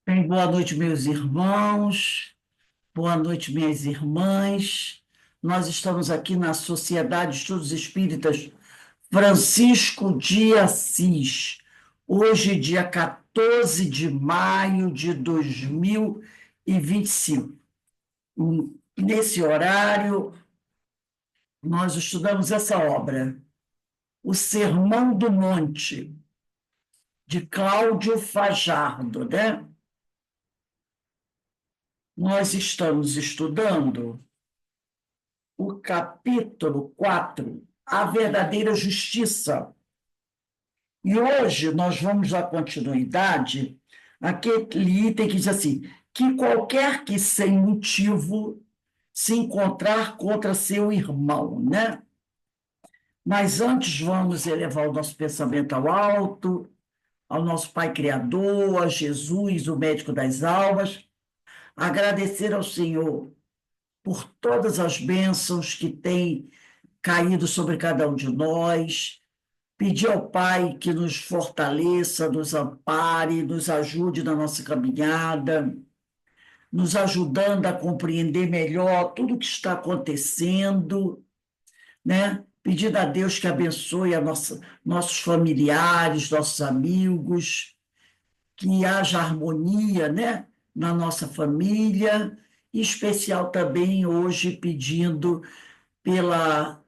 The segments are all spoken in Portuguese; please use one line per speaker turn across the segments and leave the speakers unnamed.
Bem, boa noite, meus irmãos, boa noite, minhas irmãs. Nós estamos aqui na Sociedade de Estudos Espíritas Francisco de Assis, hoje, dia 14 de maio de 2025. Nesse horário, nós estudamos essa obra, O Sermão do Monte, de Cláudio Fajardo, né? Nós estamos estudando o capítulo 4, A Verdadeira Justiça. E hoje nós vamos dar continuidade àquele item que diz assim: que qualquer que sem motivo se encontrar contra seu irmão, né? Mas antes vamos elevar o nosso pensamento ao alto, ao nosso Pai Criador, a Jesus, o médico das almas, agradecer ao Senhor por todas as bênçãos que tem caído sobre cada um de nós, pedir ao Pai que nos fortaleça, nos ampare, nos ajude na nossa caminhada, nos ajudando a compreender melhor tudo o que está acontecendo, né? Pedindo a Deus que abençoe nossos familiares, nossos amigos, que haja harmonia, né? Na nossa família, em especial também hoje pedindo pela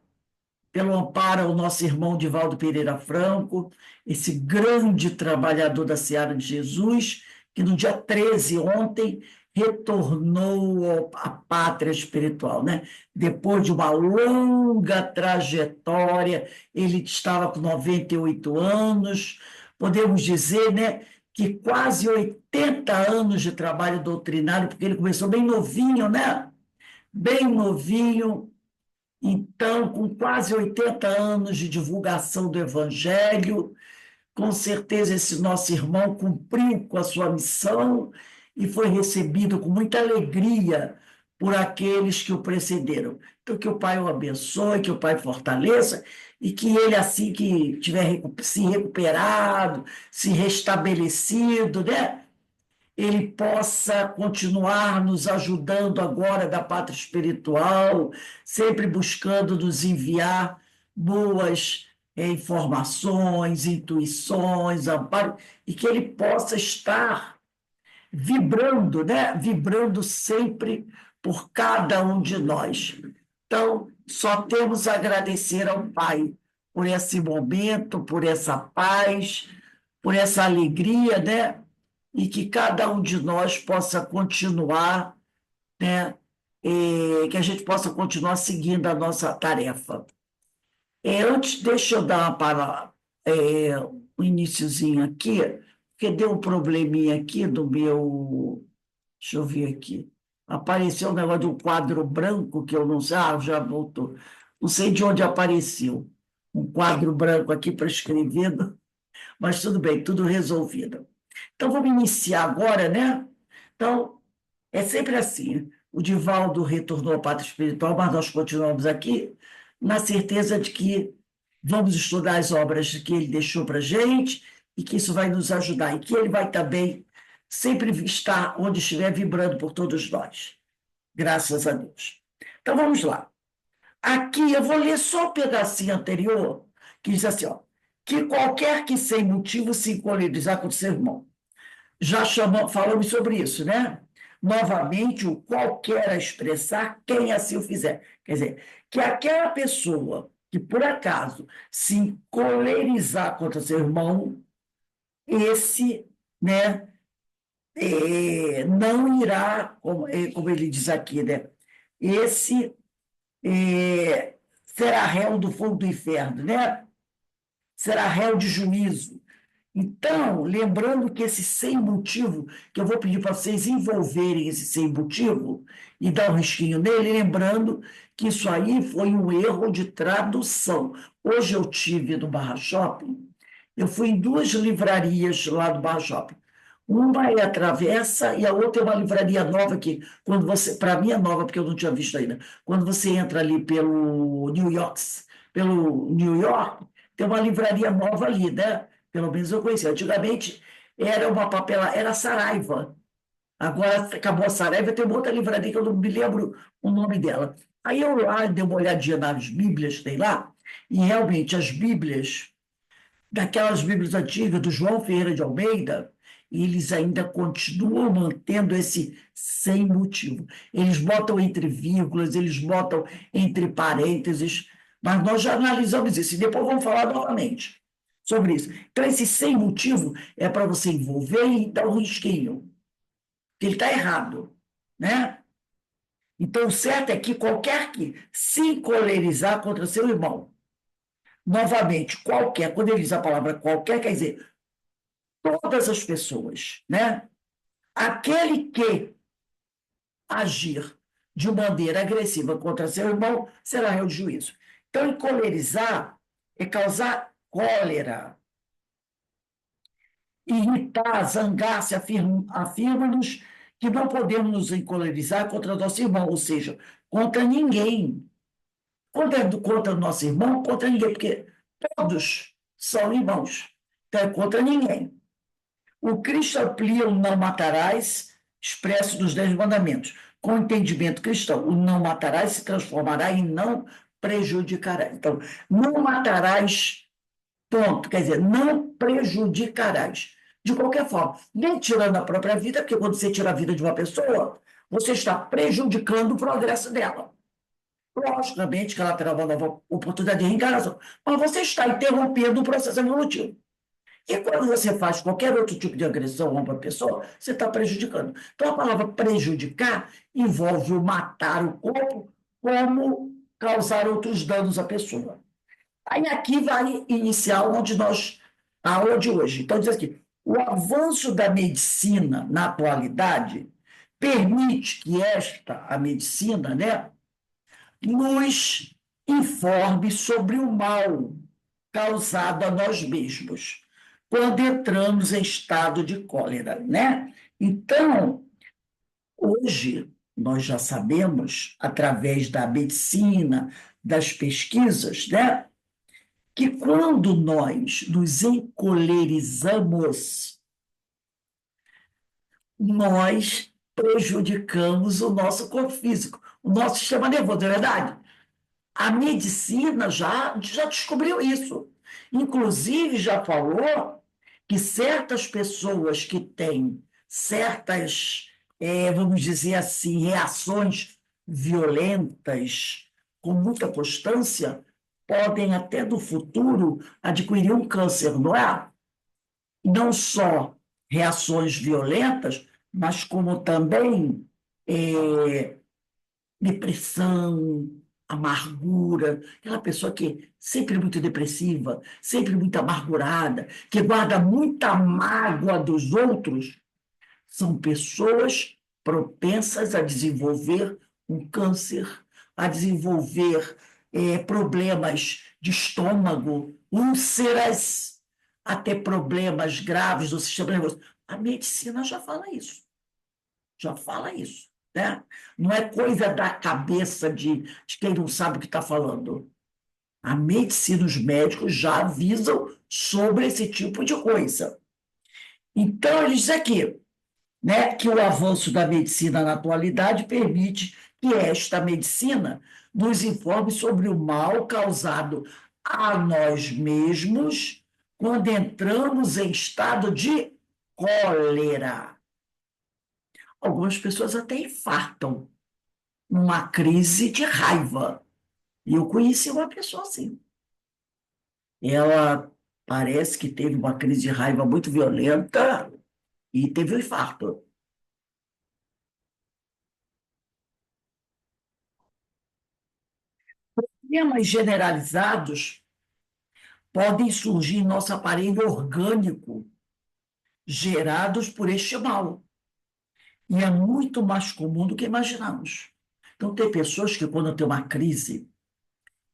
pelo amparo ao nosso irmão Divaldo Pereira Franco, esse grande trabalhador da Seara de Jesus, que no dia 13 ontem, retornou à pátria espiritual, né? Depois de uma longa trajetória, ele estava com 98 anos, podemos dizer, né, que quase 80 anos de trabalho doutrinário, porque ele começou bem novinho, né? Bem novinho, então, com quase 80 anos de divulgação do Evangelho, com certeza esse nosso irmão cumpriu com a sua missão e foi recebido com muita alegria por aqueles que o precederam. Então, que o Pai o abençoe, que o Pai fortaleça e que ele, assim que tiver se recuperado, se restabelecido, né? Ele possa continuar nos ajudando agora da pátria espiritual, sempre buscando nos enviar boas informações, intuições, amparo, e que ele possa estar vibrando, né? Vibrando sempre por cada um de nós. Então, só temos a agradecer ao Pai por esse momento, por essa paz, por essa alegria, né? E que cada um de nós possa continuar, né? Que a gente possa continuar seguindo a nossa tarefa. Antes, deixa eu dar um iniciozinho aqui, porque deu um probleminha aqui do meu. Deixa eu ver aqui. Apareceu um negócio de um quadro branco que eu não sei. Ah, já voltou. Não sei de onde apareceu. Um quadro branco aqui para escrever, mas tudo bem, tudo resolvido. Então, vamos iniciar agora, né? Então, é sempre assim. O Divaldo retornou à pátria espiritual, mas nós continuamos aqui na certeza de que vamos estudar as obras que ele deixou para a gente e que isso vai nos ajudar e que ele vai também sempre estar onde estiver vibrando por todos nós. Graças a Deus. Então, vamos lá. Aqui eu vou ler só o pedacinho anterior, que diz assim, ó, que qualquer que sem motivo se encolerizar contra o seu irmão. Já falamos sobre isso, né? Novamente, o qualquer a expressar quem assim o fizer. Quer dizer, que aquela pessoa que, por acaso, se encolerizar contra seu irmão, esse, né, não irá, como ele diz aqui, né? Esse será réu do fogo do inferno, né? Será réu de juízo. Então, lembrando que esse sem motivo, que eu vou pedir para vocês envolverem esse sem motivo e dar um risquinho nele, lembrando que isso aí foi um erro de tradução. Hoje eu tive no Barra Shopping, eu fui em duas livrarias lá do Barra Shopping. Uma é a Travessa e a outra é uma livraria nova que, quando você, para mim é nova porque eu não tinha visto ainda. Quando você entra ali pelo New York, tem uma livraria nova ali, né? Pelo menos eu conhecia. Antigamente era uma papela, era Saraiva. Agora acabou a Saraiva, tem uma outra livraria que eu não me lembro o nome dela. Aí eu lá dei uma olhadinha nas Bíblias, tem lá, e realmente as Bíblias, daquelas Bíblias antigas, do João Ferreira de Almeida, eles ainda continuam mantendo esse sem motivo. Eles botam entre vírgulas, eles botam entre parênteses, mas nós já analisamos isso, e depois vamos falar novamente sobre isso. Então, esse sem motivo é para você envolver e dar um risquinho, que ele está errado, né? Então, o certo é que qualquer que se encolerizar contra seu irmão, novamente, qualquer, quando ele diz a palavra qualquer, quer dizer todas as pessoas, né? Aquele que agir de maneira agressiva contra seu irmão será réu de juízo. Então, encolerizar é causar cólera, irritar, zangar-se, afirma-nos que não podemos nos encolerizar contra nosso irmão, ou seja, contra ninguém. Quando é contra o nosso irmão, contra ninguém, porque todos são irmãos. Então, é contra ninguém. O Cristo amplia o não matarás, expresso nos 10 mandamentos. Com o entendimento cristão, o não matarás se transformará em não prejudicarás. Então, não matarás, ponto. Quer dizer, não prejudicarás. De qualquer forma, nem tirando a própria vida, porque quando você tira a vida de uma pessoa, você está prejudicando o progresso dela. Logicamente que ela terá uma nova oportunidade de reencarnação, mas você está interrompendo o processo evolutivo. E quando você faz qualquer outro tipo de agressão a uma pessoa, você está prejudicando. Então, a palavra prejudicar envolve o matar o corpo como causar outros danos à pessoa. Aí aqui vai iniciar a aula de hoje. Então, diz aqui, o avanço da medicina na atualidade permite que a medicina, né, nos informe sobre o mal causado a nós mesmos, quando entramos em estado de cólera, né? Então, hoje, nós já sabemos, através da medicina, das pesquisas, né, que quando nós nos encolerizamos, nós prejudicamos o nosso corpo físico, o nosso sistema nervoso, não é verdade? A medicina já descobriu isso. Inclusive, já falou que certas pessoas que têm certas, vamos dizer assim, reações violentas com muita constância, podem até no futuro adquirir um câncer, não é? Não só reações violentas, mas como também depressão, amargura, aquela pessoa que é sempre muito depressiva, sempre muito amargurada, que guarda muita mágoa dos outros, são pessoas propensas a desenvolver um câncer, a desenvolver problemas de estômago, úlceras, até problemas graves do sistema nervoso. A medicina já fala isso. Já fala isso, né? Não é coisa da cabeça de quem não sabe o que está falando. A medicina, os médicos já avisam sobre esse tipo de coisa. Então, ele diz aqui, né, que o avanço da medicina na atualidade permite que esta medicina nos informe sobre o mal causado a nós mesmos quando entramos em estado de cólera. Algumas pessoas até infartam numa crise de raiva. E eu conheci uma pessoa assim. Ela parece que teve uma crise de raiva muito violenta e teve um infarto. Problemas generalizados podem surgir em nosso aparelho orgânico, gerados por este mal. E é muito mais comum do que imaginamos. Então, tem pessoas que, quando tem uma crise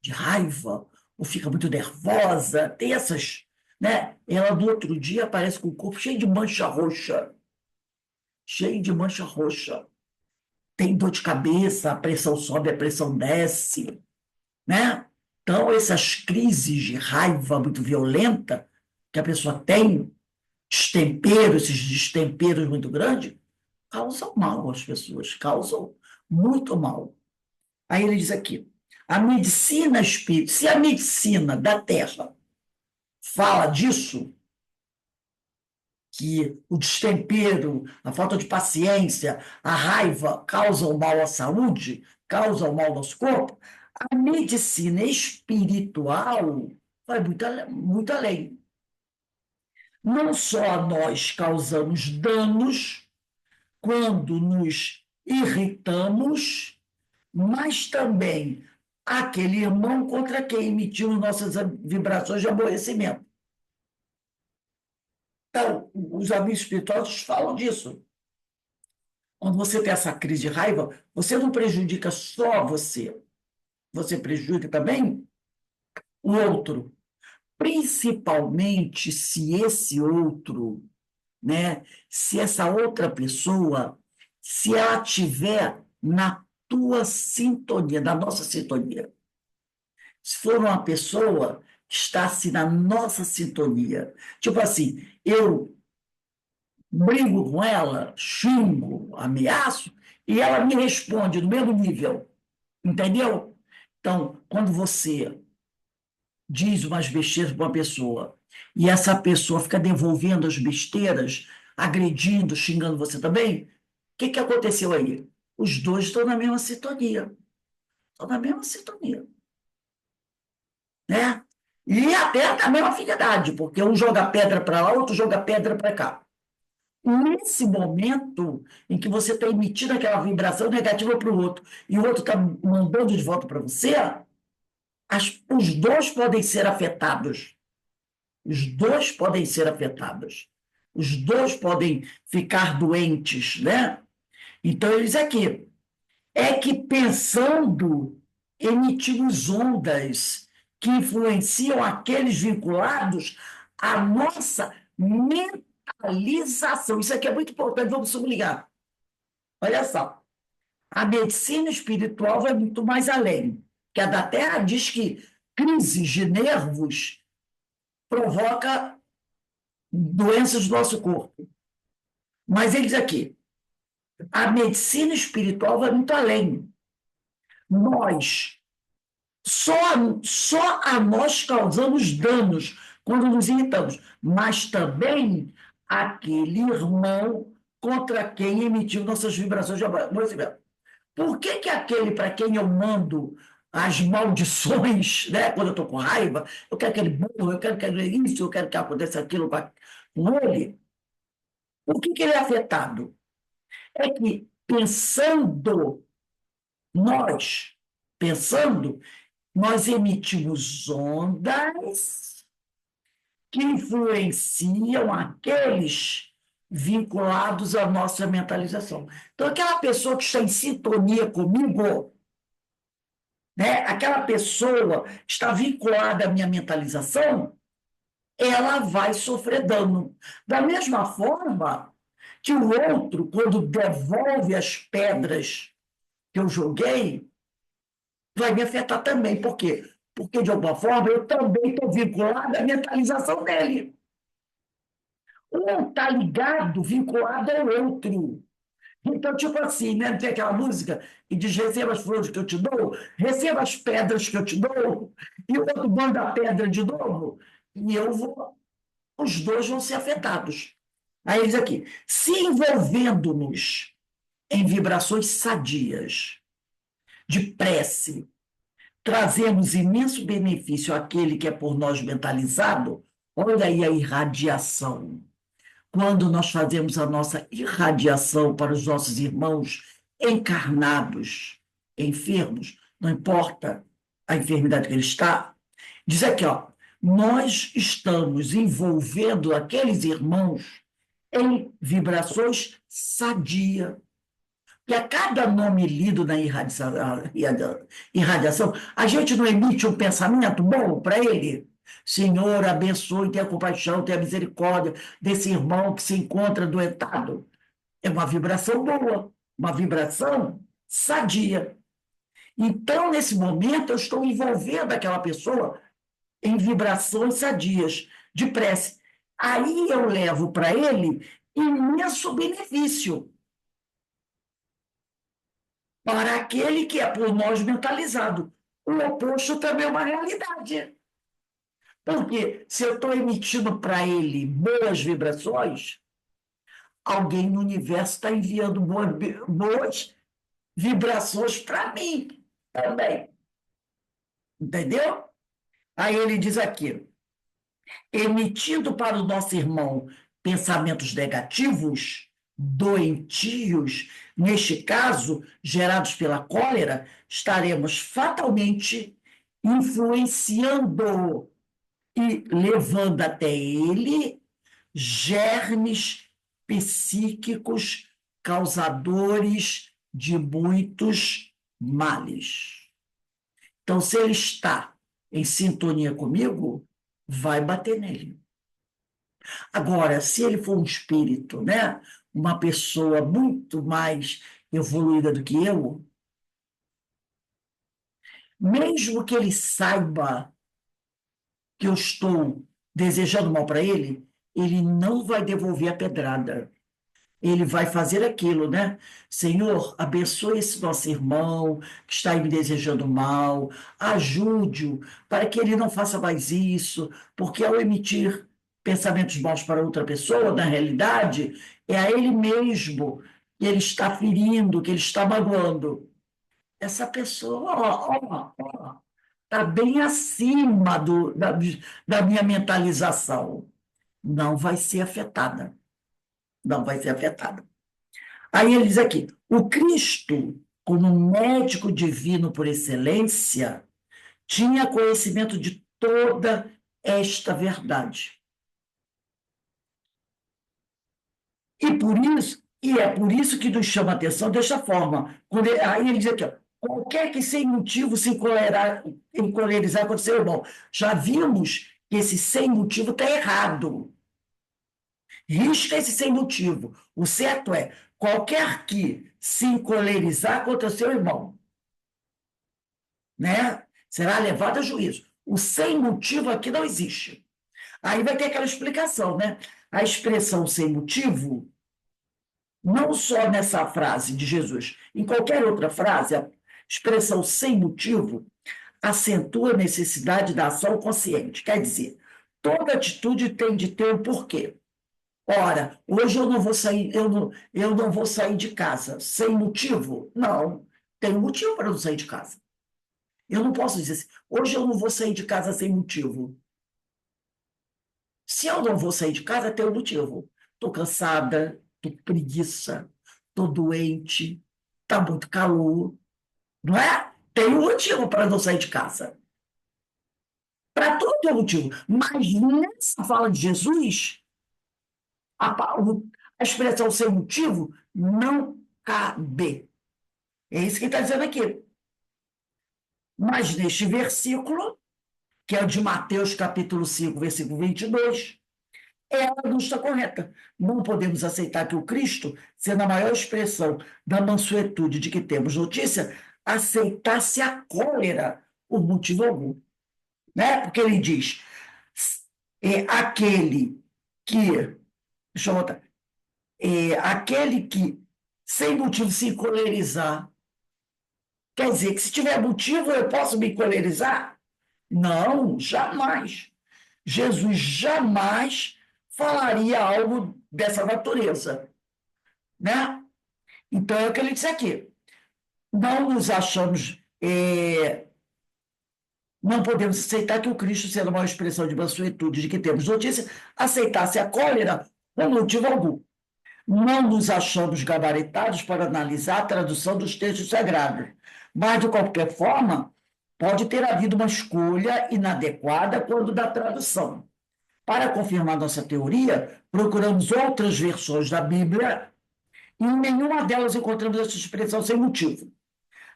de raiva, ou fica muito nervosa, tem essas, né? Ela, no outro dia, aparece com o corpo cheio de mancha roxa. Cheio de mancha roxa. Tem dor de cabeça, a pressão sobe, a pressão desce, né? Então, essas crises de raiva muito violenta que a pessoa tem, destempero, esses destemperos muito grandes, causam mal às pessoas, causam muito mal. Aí ele diz aqui, a medicina espírita, se a medicina da Terra fala disso, que o destempero, a falta de paciência, a raiva causam mal à saúde, causam mal ao nosso corpo, a medicina espiritual vai muito além. Não só a nós causamos danos quando nos irritamos, mas também aquele irmão contra quem emitimos nossas vibrações de aborrecimento. Então, os amigos espirituosos falam disso. Quando você tem essa crise de raiva, você não prejudica só você prejudica também o outro. Principalmente se esse outro, né, se essa outra pessoa, se ela tiver na tua sintonia, na nossa sintonia. Se for uma pessoa que está assim na nossa sintonia, tipo assim, eu brigo com ela, xingo, ameaço, e ela me responde no mesmo nível, entendeu? Então, quando você diz umas besteiras para uma pessoa e essa pessoa fica devolvendo as besteiras, agredindo, xingando você também, o que aconteceu aí? Os dois estão na mesma sintonia. Estão na mesma sintonia. Né? E até na mesma afinidade, porque um joga pedra para lá, outro joga pedra para cá. Nesse momento em que você está emitindo aquela vibração negativa para o outro e o outro está mandando de volta para você, os dois podem ser afetados. Os dois podem ser afetados. Os dois podem ficar doentes, né? Então, eles aqui, é que pensando, emitimos ondas que influenciam aqueles vinculados à nossa mentalização. Isso aqui é muito importante, vamos sublinhar. Olha só, a medicina espiritual vai muito mais além, que a da Terra diz que crises de nervos provoca doenças do nosso corpo. Mas eles aqui, a medicina espiritual vai muito além. Nós, só, só a nós causamos danos quando nos irritamos, mas também aquele irmão contra quem emitiu nossas vibrações de aborrecimento. Por que que aquele para quem eu mando as maldições, né? Quando eu estou com raiva, eu quero aquele burro, eu quero que ele isso, eu quero que aconteça aquilo com ele, por que que ele é afetado? É que nós, pensando, nós emitimos ondas que influenciam aqueles vinculados à nossa mentalização. Então, aquela pessoa que está em sintonia comigo, né, aquela pessoa que está vinculada à minha mentalização, ela vai sofrer dano. Da mesma forma que o outro, quando devolve as pedras que eu joguei, vai me afetar também. Por quê? Porque, de alguma forma, eu também estou vinculado à mentalização dele. Um está ligado, vinculado ao outro. Então, tipo assim, né? Tem aquela música que diz: receba as flores que eu te dou, receba as pedras que eu te dou, e o outro manda a pedra de novo, e os dois vão ser afetados. Aí eles aqui, se envolvendo-nos em vibrações sadias, de prece, trazemos imenso benefício àquele que é por nós mentalizado. Olha aí a irradiação. Quando nós fazemos a nossa irradiação para os nossos irmãos encarnados, enfermos, não importa a enfermidade que ele está, diz aqui, ó, nós estamos envolvendo aqueles irmãos em vibrações sadia. E a cada nome lido na irradiação, a gente não emite um pensamento bom para ele? Senhor, abençoe, tenha compaixão, tenha misericórdia desse irmão que se encontra doentado. É uma vibração boa, uma vibração sadia. Então, nesse momento, eu estou envolvendo aquela pessoa em vibrações sadias, de prece. Aí eu levo para ele imenso benefício. para aquele que é por nós mentalizado. O oposto também é uma realidade. Porque se eu estou emitindo para ele boas vibrações, alguém no universo está enviando boas vibrações para mim também. Entendeu? Aí ele diz aqui: emitindo para o nosso irmão pensamentos negativos, doentios, neste caso, gerados pela cólera, estaremos fatalmente influenciando e levando até ele germes psíquicos causadores de muitos males. Então, se ele está em sintonia comigo, vai bater nele. Agora, se ele for um espírito, né, uma pessoa muito mais evoluída do que eu, mesmo que ele saiba que eu estou desejando mal para ele não vai devolver a pedrada. Ele vai fazer aquilo, né? Senhor, abençoe esse nosso irmão que está aí me desejando mal, ajude-o para que ele não faça mais isso, porque ao emitir pensamentos maus para outra pessoa, na realidade, é a ele mesmo que ele está ferindo, que ele está magoando. Essa pessoa, está bem acima da minha mentalização. Não vai ser afetada. Não vai ser afetada. Aí ele diz aqui: o Cristo, como médico divino por excelência, tinha conhecimento de toda esta verdade. E é por isso que nos chama a atenção desta forma. Aí ele diz aqui, ó, qualquer que sem motivo se encolerizar contra seu irmão. Já vimos que esse sem motivo está errado. Risca esse sem motivo. O certo é, qualquer que se encolerizar contra seu irmão, né, será levado a juízo. O sem motivo aqui não existe. Aí vai ter aquela explicação, né? A expressão sem motivo, não só nessa frase de Jesus, em qualquer outra frase, a expressão sem motivo acentua a necessidade da ação consciente. Quer dizer, toda atitude tem de ter um porquê. Ora, hoje eu não vou sair, eu não vou sair de casa sem motivo? Não, tem um motivo para não sair de casa. Eu não posso dizer assim, hoje eu não vou sair de casa sem motivo. Se eu não vou sair de casa, tem um motivo. Estou cansada, estou com preguiça, estou doente, está muito calor, não é? Tem um motivo para não sair de casa. Para tudo tem um motivo. Mas nessa fala de Jesus, a expressão sem motivo não cabe. É isso que ele está dizendo aqui. Mas neste versículo, que é o de Mateus capítulo 5, versículo 22, ela não está correta. Não podemos aceitar que o Cristo, sendo a maior expressão da mansuetude de que temos notícia, aceitasse a cólera por motivo algum. Né? Porque ele diz, aquele que, deixa eu botar, aquele que sem motivo se encolerizar, quer dizer que se tiver motivo eu posso me encolerizar? Não, jamais. Jesus jamais falaria algo dessa natureza, né? Então é o que ele disse aqui. Não nos achamos, não podemos aceitar que o Cristo, sendo uma expressão de mansuetude de que temos notícia, aceitasse a cólera por motivo algum. Não nos achamos gabaritados para analisar a tradução dos textos sagrados, mas, de qualquer forma, pode ter havido uma escolha inadequada quando da tradução. Para confirmar nossa teoria, procuramos outras versões da Bíblia e em nenhuma delas encontramos essa expressão sem motivo.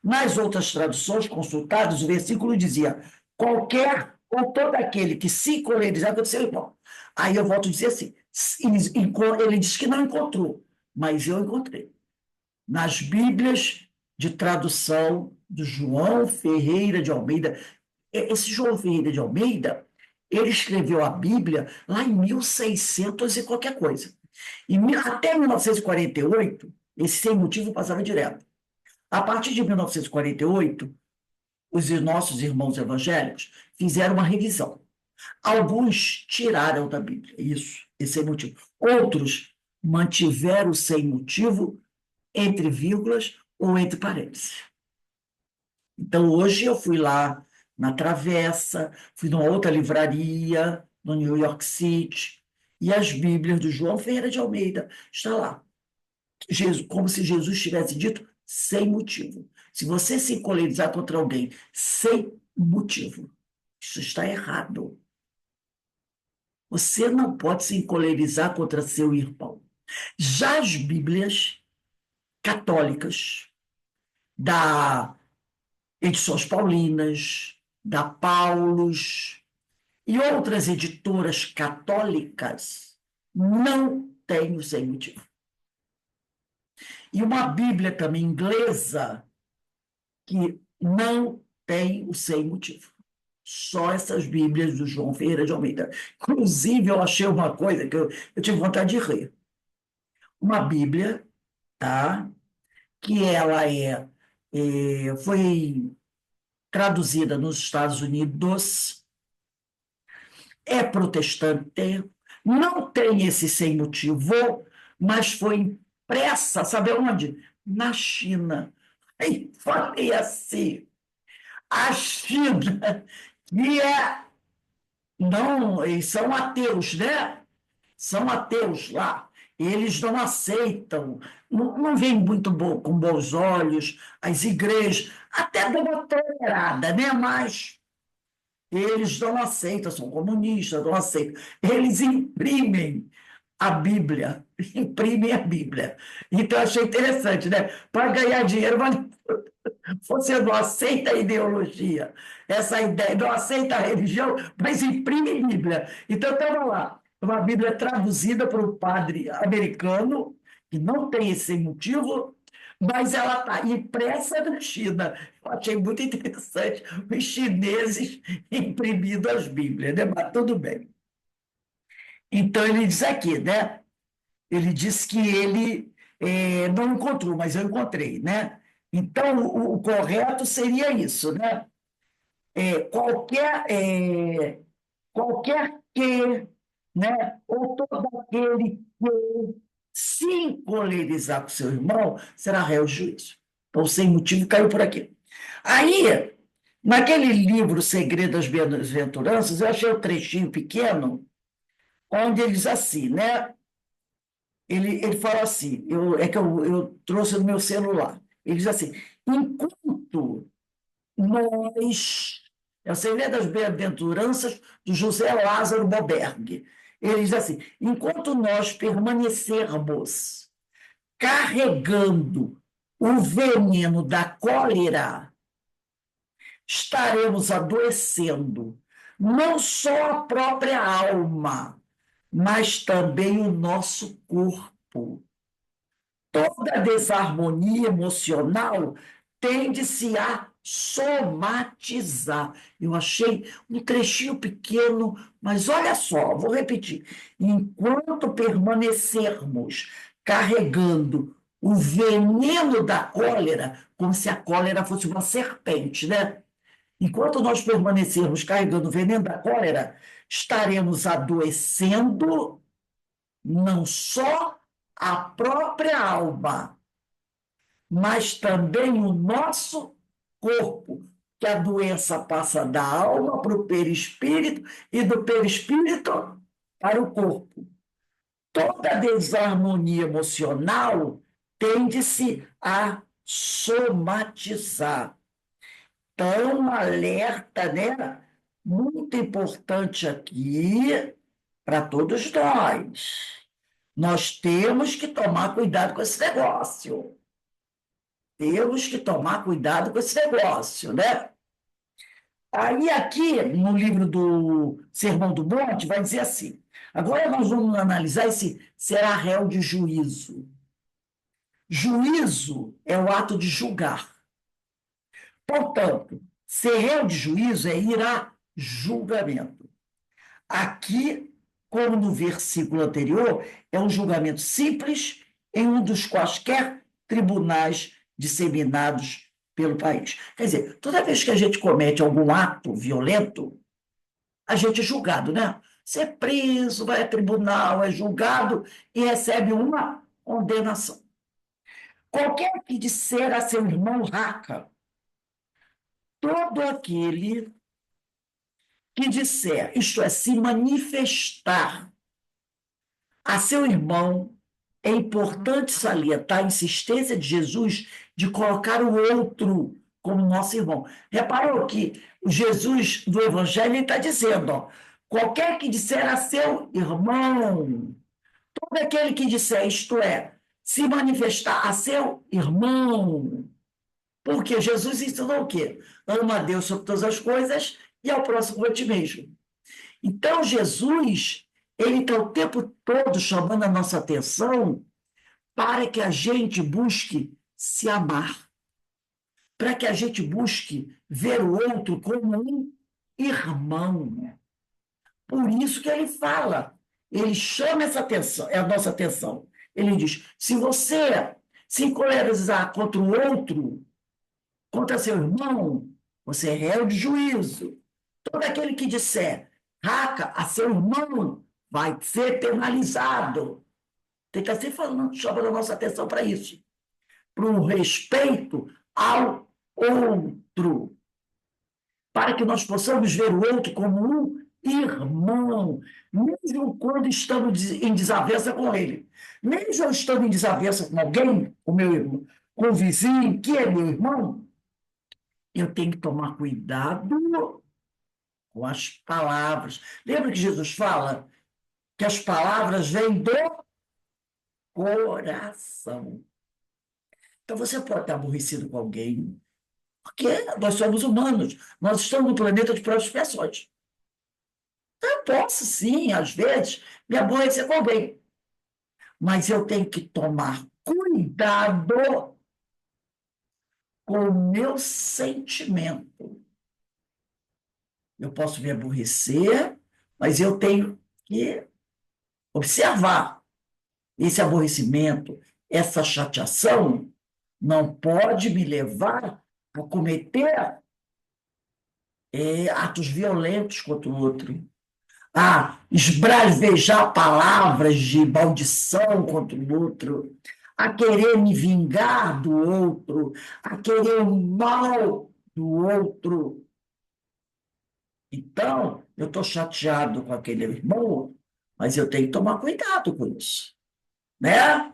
Nas outras traduções consultadas, o versículo dizia qualquer ou todo aquele que se encolerizar contra seu irmão. Aí eu volto a dizer assim, ele disse que não encontrou, mas eu encontrei. Nas Bíblias de tradução do João Ferreira de Almeida, esse João Ferreira de Almeida, ele escreveu a Bíblia lá em 1600 e qualquer coisa. Até 1948, esse sem motivo passava direto. A partir de 1948, os nossos irmãos evangélicos fizeram uma revisão. Alguns tiraram da Bíblia, isso, esse é o motivo. Outros mantiveram sem motivo, entre vírgulas ou entre parênteses. Então, hoje eu fui lá na Travessa, fui numa outra livraria, no New York City, e as Bíblias do João Ferreira de Almeida estão lá. Como se Jesus tivesse dito, sem motivo. Se você se encolerizar contra alguém sem motivo, isso está errado. Você não pode se encolerizar contra seu irmão. Já as Bíblias católicas, da Edições Paulinas, da Paulus e outras editoras católicas, não têm o sem motivo. E uma Bíblia também inglesa que não tem o sem motivo. Só essas Bíblias do João Ferreira de Almeida. Inclusive, eu achei uma coisa que eu tive vontade de rir. Uma Bíblia, tá? Que ela foi traduzida nos Estados Unidos, é protestante, não tem esse sem motivo, mas foi impressa, sabe onde? Na China. Aí falei assim, a China, que não, eles são ateus, né? São ateus lá. Eles não aceitam, não veem muito com bons olhos as igrejas, até dão uma tolerada, né? Mas eles não aceitam, são comunistas, não aceitam. Eles imprimem a Bíblia, imprimem a Bíblia. Então, eu achei interessante, né? Para ganhar dinheiro, você não aceita a ideologia, essa ideia, não aceita a religião, mas imprime Bíblia. Então, estava lá, uma Bíblia traduzida por um padre americano, que não tem esse motivo, mas ela está impressa na China. Eu achei muito interessante os chineses imprimindo as Bíblias, né? Mas tudo bem. Então, ele diz aqui, né? Ele diz que ele não encontrou, mas eu encontrei, né? Então, o correto seria isso, né? Qualquer que, né? Ou todo aquele que se encolerizar com seu irmão será réu de juízo. Então, sem motivo, caiu por aqui. Aí, naquele livro Segredo das Bem-aventuranças, eu achei um trechinho pequeno, onde ele diz assim, né? Ele fala assim, eu trouxe no meu celular. Ele diz assim: enquanto nós. Eu sei ler das bem-aventuranças do José Lázaro Boberg. Ele diz assim: enquanto nós permanecermos carregando o veneno da cólera, estaremos adoecendo não só a própria alma, mas também o nosso corpo. Toda desarmonia emocional tende-se a somatizar. Eu achei um trechinho pequeno, mas olha só, vou repetir. Enquanto permanecermos carregando o veneno da cólera, como se a cólera fosse uma serpente, né? Enquanto nós permanecermos carregando o veneno da cólera, estaremos adoecendo não só a própria alma, mas também o nosso corpo, que a doença passa da alma para o perispírito e do perispírito para o corpo. Toda desarmonia emocional tende-se a somatizar. Então, um alerta, né? Muito importante aqui para todos nós. Nós temos que tomar cuidado com esse negócio. Temos que tomar cuidado com esse negócio, né? Aí, aqui, no livro do Sermão do Monte, vai dizer assim: agora nós vamos analisar esse será réu de juízo. Juízo é o ato de julgar. Portanto, ser réu de juízo é ir a julgamento. Aqui, como no versículo anterior, é um julgamento simples em um dos quaisquer tribunais disseminados pelo país. Quer dizer, toda vez que a gente comete algum ato violento, a gente é julgado, né? Você é preso, vai a tribunal, é julgado e recebe uma condenação. Qualquer que disser a seu irmão raca, todo aquele que disser, isto é, se manifestar a seu irmão, é importante salientar a insistência de Jesus de colocar o outro como nosso irmão. Reparou que o Jesus do Evangelho está dizendo, ó, qualquer que disser a seu irmão, todo aquele que disser, isto é, se manifestar a seu irmão, porque Jesus ensinou o quê? Ama a Deus sobre todas as coisas e ao próximo como a ti mesmo. Então, Jesus, ele está o tempo todo chamando a nossa atenção para que a gente busque se amar, para que a gente busque ver o outro como um irmão. Por isso que ele fala, ele chama essa atenção, é a nossa atenção. Ele diz: se você se encolerizar contra o outro, contra seu irmão, você é réu de juízo. Todo aquele que disser raca a seu irmão vai ser penalizado. Tem que estar sempre falando, chamando a nossa atenção para isso. Para o respeito ao outro. Para que nós possamos ver o outro como um irmão, mesmo quando estamos em desavença com ele. Mesmo eu estando em desavença com alguém, com meu irmão, com o vizinho, que é meu irmão, eu tenho que tomar cuidado com as palavras. Lembra que Jesus fala que as palavras vêm do coração. Então você pode estar aborrecido com alguém, porque nós somos humanos, nós estamos no planeta de provas e expiações. Então, eu posso, sim, às vezes, me aborrecer com alguém, mas eu tenho que tomar cuidado com o meu sentimento. Eu posso me aborrecer, mas eu tenho que observar. Esse aborrecimento, essa chateação, não pode me levar a cometer atos violentos contra o outro, a esbravejar palavras de maldição contra o outro, a querer me vingar do outro, a querer o mal do outro. Então, eu estou chateado com aquele irmão, mas eu tenho que tomar cuidado com isso, né?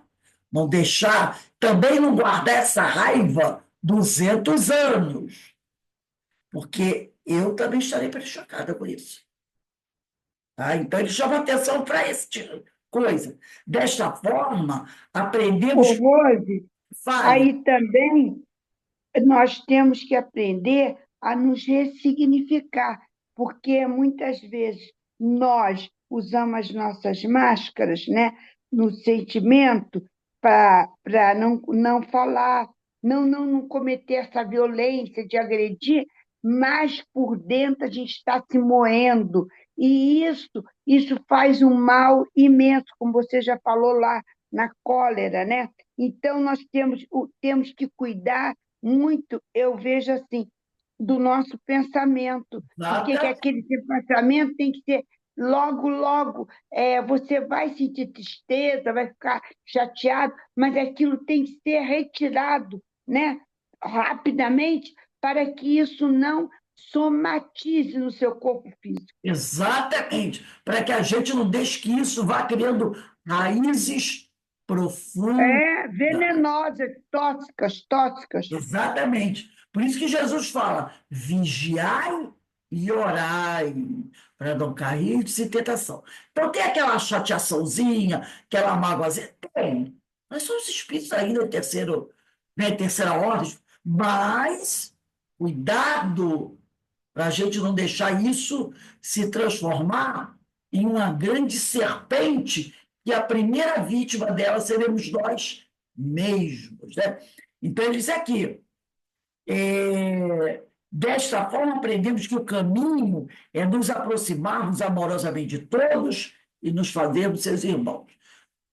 Não deixar, também não guardar essa raiva 200 anos, porque eu também estarei prejudicada com isso. Tá? Então, ele chama atenção para esse tipo de coisa. Desta forma,
Ô,
aprendemos.
Rose,
Fale.
aí também nós temos que aprender a nos ressignificar, porque muitas vezes nós usamos as nossas máscaras, né, no sentimento, para não falar, não cometer essa violência de agredir, mas por dentro a gente está se moendo. E isso faz um mal imenso, como você já falou lá na cólera, né? Então, nós temos que cuidar muito, eu vejo assim, do nosso pensamento. O que é
Exata,
aquele seu pensamento tem que ser logo, logo. Você vai sentir tristeza, vai ficar chateado, mas aquilo tem que ser retirado, né? Rapidamente, para que isso não somatize no seu corpo físico.
exatamente, para que a gente não deixe que isso vá criando raízes profundas.
Venenosas, tóxicas, tóxicas.
Exatamente. Por isso que Jesus fala: vigiai e orai, para não cair em tentação. Então, tem aquela chateaçãozinha, aquela mágoazinha? Tem. Nós somos espíritos ainda em terceiro, né, terceira ordem, mas cuidado para a gente não deixar isso se transformar em uma grande serpente, e a primeira vítima dela seremos nós mesmos. Né? Então, ele diz aqui: desta forma, aprendemos que o caminho é nos aproximarmos amorosamente de todos e nos fazermos seus irmãos.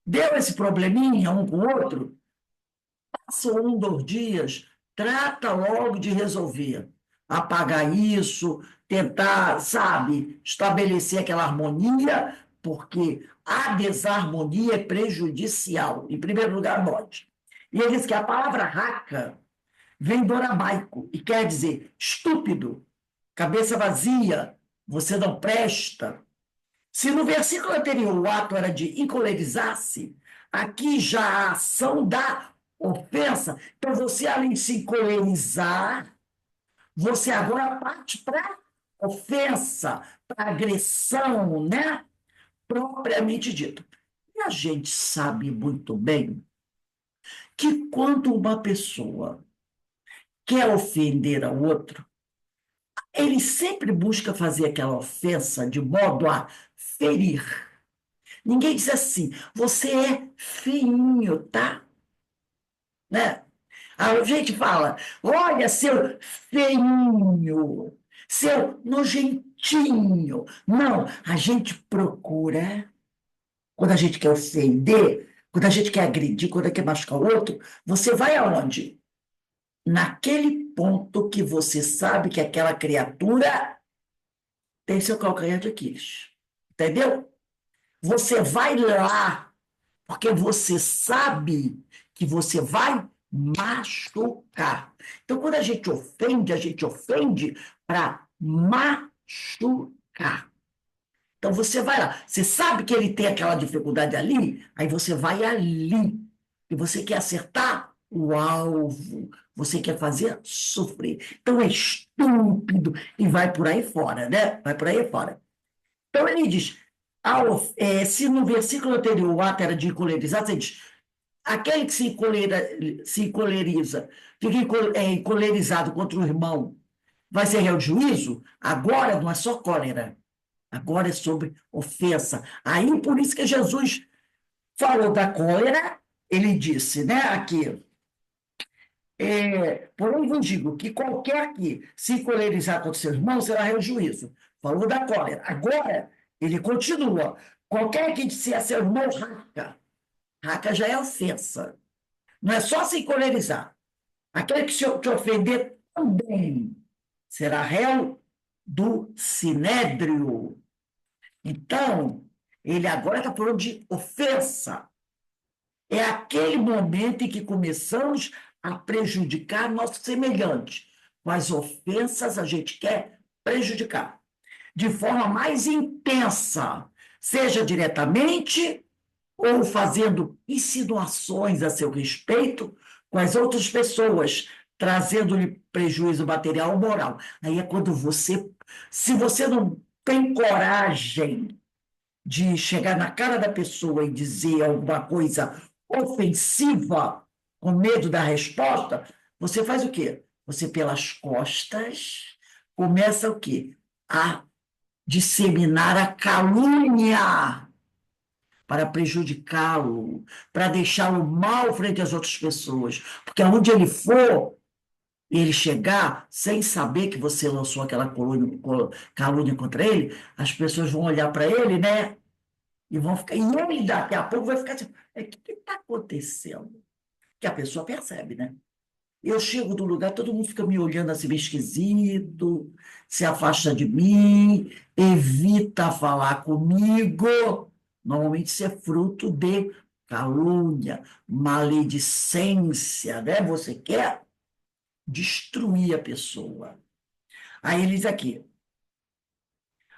Deu esse probleminha um com o outro? Passam 1, 2 dias, trata logo de resolver. Apagar isso, tentar, sabe, estabelecer aquela harmonia, porque a desarmonia é prejudicial, em primeiro lugar, nós. E ele diz que a palavra raca vem do aramaico e quer dizer estúpido, cabeça vazia, você não presta. Se no versículo anterior o ato era de encolerizar-se, aqui já a ação da ofensa. Então, você, além de se encolerizar, você agora parte para ofensa, para agressão, né? Propriamente dito. E a gente sabe muito bem que quando uma pessoa quer ofender a outro, ele sempre busca fazer aquela ofensa de modo a ferir. Ninguém diz assim, você é feinho, tá? Né? A gente fala, olha, seu feinho, seu nojentinho. Não, a gente procura, quando a gente quer ofender, quando a gente quer agredir, quando quer machucar o outro, você vai aonde? Naquele ponto que você sabe que aquela criatura tem seu calcanhar de Aquiles. Entendeu? Você vai lá, porque você sabe que você vai machucar. Então, quando a gente ofende para machucar. Então, você vai lá. Você sabe que ele tem aquela dificuldade ali, aí você vai ali. E você quer acertar o alvo. Você quer fazer sofrer. Então, é estúpido e vai por aí fora, né? Vai por aí fora. Então, ele diz, se no versículo anterior o ato era de encolerizar, você diz, aquele que se encoleriza, fica encolerizado contra o irmão, vai ser réu de juízo? Agora não é só cólera, agora é sobre ofensa. Aí, por isso que Jesus falou da cólera, ele disse, né, aqui, porém vos digo que qualquer que se encolerizar contra seu irmão será réu de juízo. Falou da cólera. Agora, ele continua. Qualquer que disser a seu irmão raca, raca já é ofensa. Não é só se encolerizar. Aquele que te ofender também será réu do sinédrio. Então, ele agora está falando de ofensa. É aquele momento em que começamos a prejudicar nosso semelhante. Com as ofensas, a gente quer prejudicar de forma mais intensa, seja diretamente ou fazendo insinuações a seu respeito com as outras pessoas, trazendo-lhe prejuízo material ou moral. Aí é quando você, se você não tem coragem de chegar na cara da pessoa e dizer alguma coisa ofensiva, com medo da resposta, você faz o quê? Você, pelas costas, começa o quê? A disseminar a calúnia para prejudicá-lo, para deixá-lo mal frente às outras pessoas. Porque aonde ele for, ele chegar sem saber que você lançou aquela calúnia contra ele, as pessoas vão olhar para ele, né? E vão ficar. E ele daqui a pouco vai ficar assim: o que está acontecendo? Que a pessoa percebe, né? Eu chego do lugar, todo mundo fica me olhando assim, meio esquisito, se afasta de mim, evita falar comigo. Normalmente isso é fruto de calúnia, maledicência, né? Você quer destruir a pessoa. Aí ele diz aqui: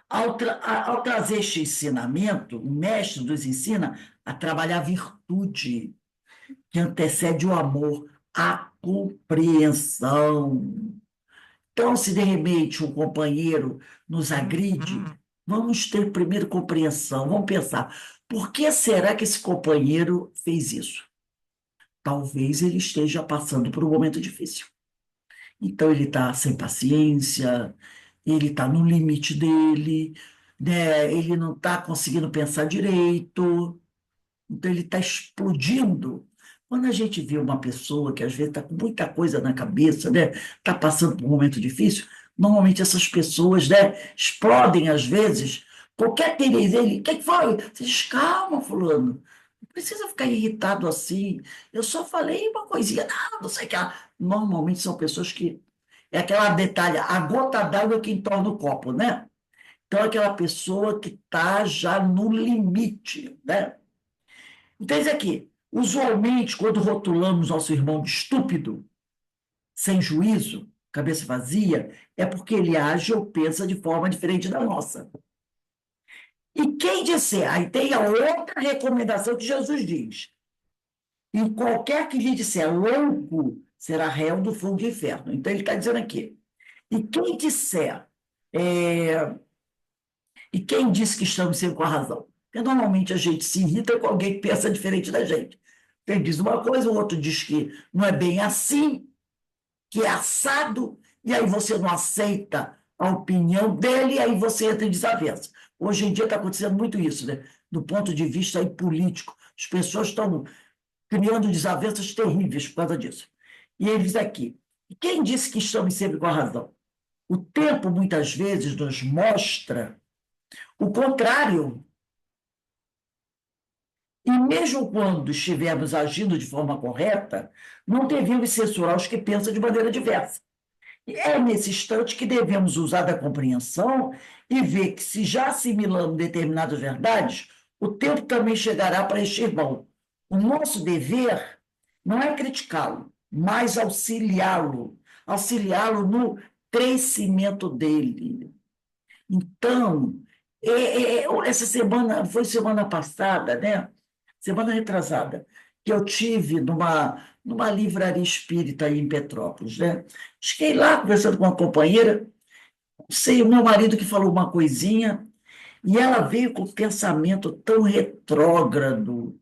ao trazer este ensinamento, o mestre nos ensina a trabalhar a virtude que antecede o amor, a compreensão. Então, se de repente um companheiro nos agride, vamos ter primeiro compreensão, vamos pensar, por que será que esse companheiro fez isso? Talvez ele esteja passando por um momento difícil. Então, ele está sem paciência, ele está no limite dele, né? Ele não está conseguindo pensar direito, então ele está explodindo. Quando a gente vê uma pessoa que às vezes está com muita coisa na cabeça, né? Está passando por um momento difícil, normalmente essas pessoas, né, explodem às vezes. Qualquer interesse, ele, o que foi? Você diz, calma, fulano. Não precisa ficar irritado assim. Eu só falei uma coisinha, não sei o que. Normalmente são pessoas que. É aquela detalhe, a gota d'água que entorna o copo, né? Então, é aquela pessoa que está já no limite, né? Então, isso aqui. Usualmente, quando rotulamos nosso irmão de estúpido, sem juízo, cabeça vazia, é porque ele age ou pensa de forma diferente da nossa. E quem disser, aí tem a outra recomendação que Jesus diz: e qualquer que lhe disser louco será réu do fogo do inferno. Então, ele está dizendo aqui. E quem disser, é, e quem disse que estamos sempre com a razão? Porque normalmente a gente se irrita com alguém que pensa diferente da gente. Ele diz uma coisa, o outro diz que não é bem assim, que é assado, e aí você não aceita a opinião dele, e aí você entra em desavença. Hoje em dia está acontecendo muito isso, né? Do ponto de vista aí político. As pessoas estão criando desavenças terríveis por causa disso. E ele diz aqui: quem disse que estamos sempre com a razão? O tempo, muitas vezes, nos mostra o contrário. E mesmo quando estivermos agindo de forma correta, não devemos censurar os que pensam de maneira diversa. É nesse instante que devemos usar da compreensão e ver que, se já assimilamos determinadas verdades, o tempo também chegará para este irmão. O nosso dever não é criticá-lo, mas auxiliá-lo no crescimento dele. Então, essa semana, foi semana passada, né? Semana retrasada, que eu tive numa livraria espírita aí em Petrópolis, né? Cheguei lá conversando com uma companheira, sei, o meu marido que falou uma coisinha, e ela veio com um pensamento tão retrógrado,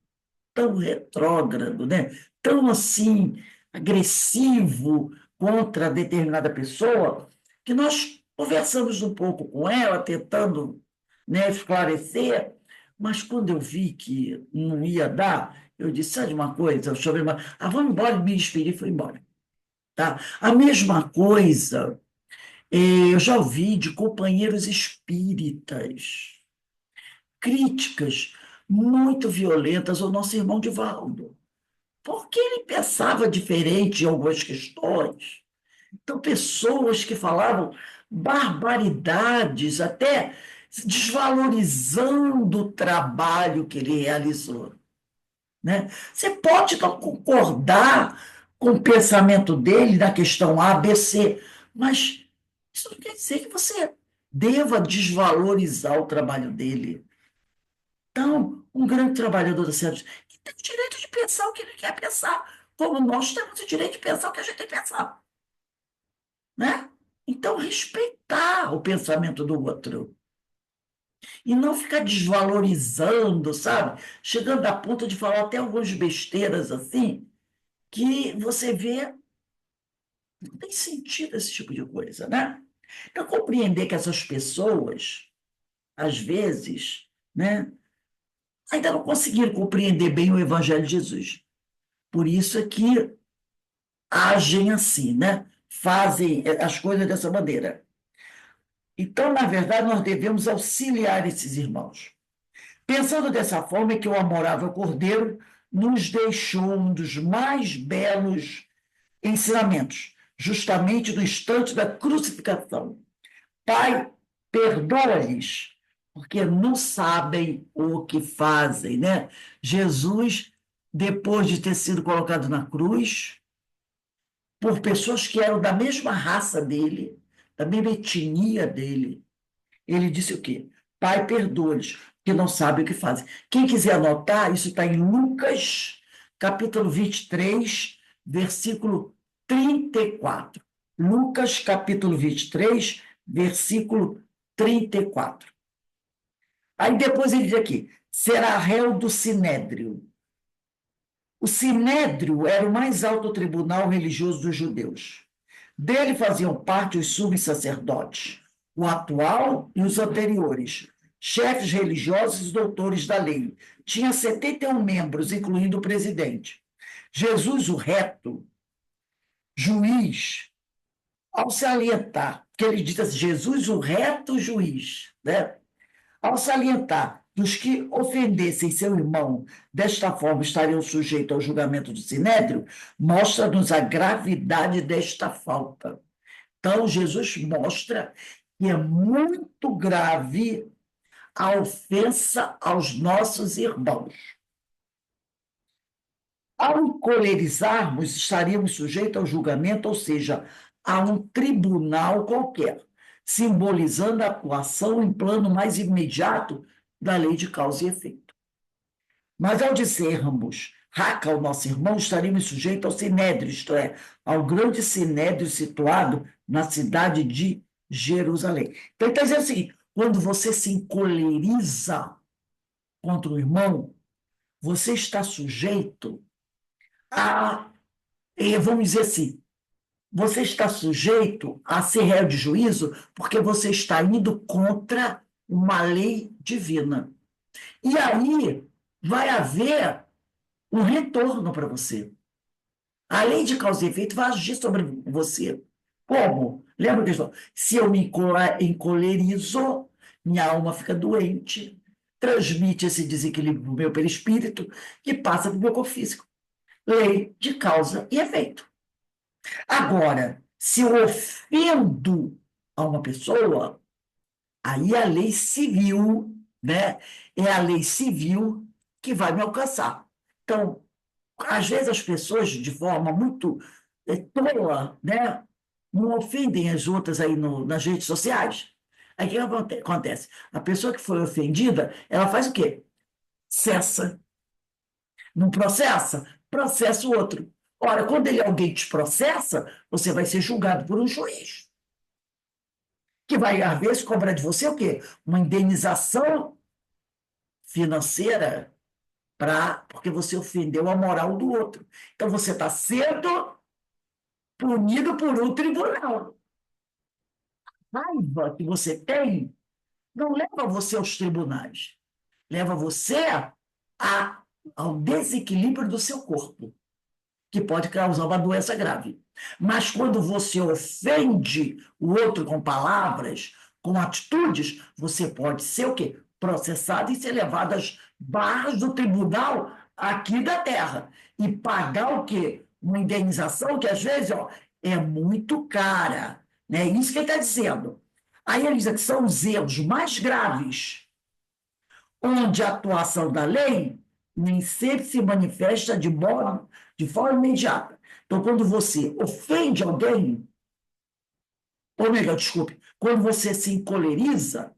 né? Tão assim, agressivo contra determinada pessoa, que nós conversamos um pouco com ela, tentando, né, esclarecer, mas quando eu vi que não ia dar, eu disse: sabe de uma coisa? Eu chamei, vamos embora, me despedi e fui embora. Tá? A mesma coisa, eu já ouvi de companheiros espíritas, críticas muito violentas ao nosso irmão Divaldo, porque ele pensava diferente em algumas questões. Então, pessoas que falavam barbaridades, até desvalorizando o trabalho que ele realizou, né? Você pode não concordar com o pensamento dele na questão A, B, C, mas isso não quer dizer que você deva desvalorizar o trabalho dele. Então, um grande trabalhador da cidade que tem o direito de pensar o que ele quer pensar, como nós temos o direito de pensar o que a gente tem que pensar, né? Então, respeitar o pensamento do outro e não ficar desvalorizando, sabe? Chegando a ponto de falar até algumas besteiras assim, que você vê, não tem sentido esse tipo de coisa, né? Então, compreender que essas pessoas, às vezes, né, ainda não conseguiram compreender bem o Evangelho de Jesus. Por isso é que agem assim, né? Fazem as coisas dessa maneira. Então, na verdade, nós devemos auxiliar esses irmãos. Pensando dessa forma, é que o amorável Cordeiro nos deixou um dos mais belos ensinamentos, justamente no instante da crucificação. Pai, perdoa-lhes, porque não sabem o que fazem, né? Jesus, depois de ter sido colocado na cruz, por pessoas que eram da mesma raça dele, da mesma etnia dele, ele disse o quê? Pai, perdoa-lhes, que não sabem o que fazem. Quem quiser anotar, isso está em Lucas, capítulo 23, versículo 34. Lucas, capítulo 23, versículo 34. Aí depois ele diz aqui: será réu do sinédrio. O sinédrio era o mais alto tribunal religioso dos judeus. Dele faziam parte os sumos sacerdotes, o atual e os anteriores, chefes religiosos e doutores da lei. Tinha 71 membros, incluindo o presidente. Jesus, o reto, juiz, ao salientar, que ele diz assim: Jesus, o reto juiz, né? Ao salientar dos que ofendessem seu irmão desta forma estariam sujeitos ao julgamento do Sinédrio, mostra-nos a gravidade desta falta. Então, Jesus mostra que é muito grave a ofensa aos nossos irmãos. Ao colerizarmos, estaríamos sujeitos ao julgamento, ou seja, a um tribunal qualquer, simbolizando a atuação em plano mais imediato da lei de causa e efeito. Mas ao dizermos raca ao nosso irmão, estaríamos sujeitos ao sinédrio, isto é, ao grande sinédrio situado na cidade de Jerusalém. Então, ele está dizendo o seguinte: quando você se encoleriza contra o irmão, você está sujeito a, vamos dizer assim, você está sujeito a ser réu de juízo porque você está indo contra uma lei divina. E aí vai haver um retorno para você. A lei de causa e efeito vai agir sobre você. Como? Lembra que eu estou? Se eu me encolerizo, minha alma fica doente, transmite esse desequilíbrio para o meu perispírito e passa para o meu corpo físico. Lei de causa e efeito. Agora, se eu ofendo a uma pessoa, aí a lei civil, né? É a lei civil que vai me alcançar. Então, às vezes as pessoas, de forma muito tola, né? Não ofendem as outras aí nas redes sociais. Aí o que acontece? A pessoa que foi ofendida, ela faz o quê? Cessa. Não processa? Processa o outro. Ora, quando alguém te processa, você vai ser julgado por um juiz, que vai, às vezes, cobrar de você o quê? Uma indenização financeira porque você ofendeu a moral do outro. Então, você está sendo punido por um tribunal. A raiva que você tem não leva você aos tribunais, leva você ao desequilíbrio do seu corpo, que pode causar uma doença grave. Mas quando você ofende o outro com palavras, com atitudes, você pode ser o quê? Processado e ser levado às barras do tribunal aqui da Terra e pagar o quê? Uma indenização que, às vezes, ó, é muito cara. É isso que ele está dizendo. Aí ele diz que são os erros mais graves, onde a atuação da lei nem sempre se manifesta de forma imediata. Então, quando você ofende alguém, ou melhor, desculpe, quando você se encoleriza,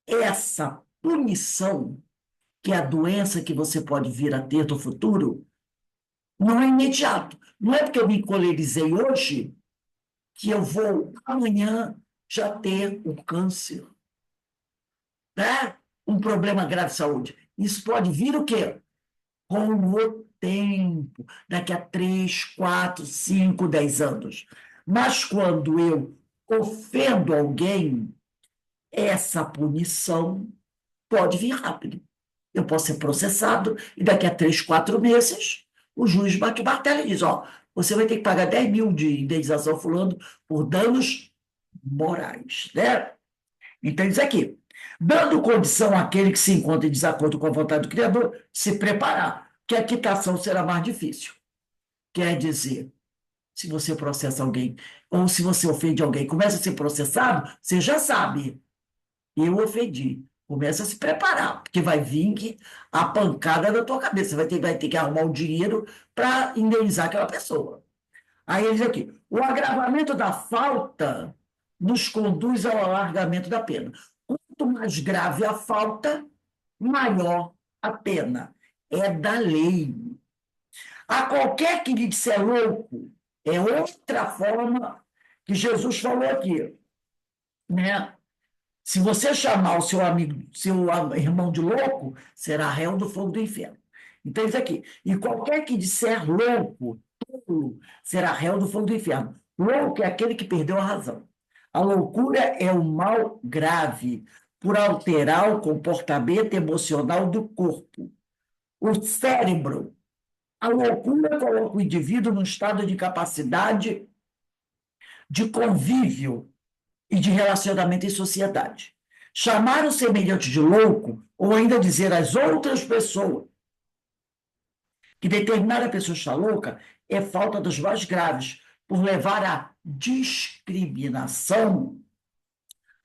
essa punição, que é a doença que você pode vir a ter no futuro, não é imediato. Não é porque eu me encolerizei hoje que eu vou amanhã já ter um câncer, né? Um problema grave de saúde. Isso pode vir o quê? Com o tempo, daqui a 3, 4, 5, 10 anos. Mas quando eu ofendo alguém, essa punição pode vir rápido. Eu posso ser processado e daqui a 3, 4 meses o juiz bate o martelo e diz: ó, você vai ter que pagar 10 mil de indenização fulano por danos morais, né? Então, isso aqui. Dando condição àquele que se encontra em desacordo com a vontade do Criador, se preparar, que a quitação será mais difícil. Quer dizer, se você processa alguém, ou se você ofende alguém, começa a ser processado, você já sabe, eu ofendi. Começa a se preparar, porque vai vir a pancada da tua cabeça. Você vai ter que arrumar o dinheiro para indenizar aquela pessoa. Aí ele diz aqui: o agravamento da falta nos conduz ao alargamento da pena. Quanto mais grave a falta, maior a pena. É da lei. A qualquer que lhe disser louco, é outra forma que Jesus falou aqui, né? Se você chamar o seu amigo, seu irmão de louco, será réu do fogo do inferno. Então, isso aqui. E qualquer que disser louco, tolo, será réu do fogo do inferno. Louco é aquele que perdeu a razão. A loucura é um mal grave por alterar o comportamento emocional do corpo. O cérebro. A loucura coloca o indivíduo num estado de capacidade de convívio e de relacionamento em sociedade. Chamar o semelhante de louco, ou ainda dizer às outras pessoas que determinada pessoa está louca, é falta dos mais graves, por levar à discriminação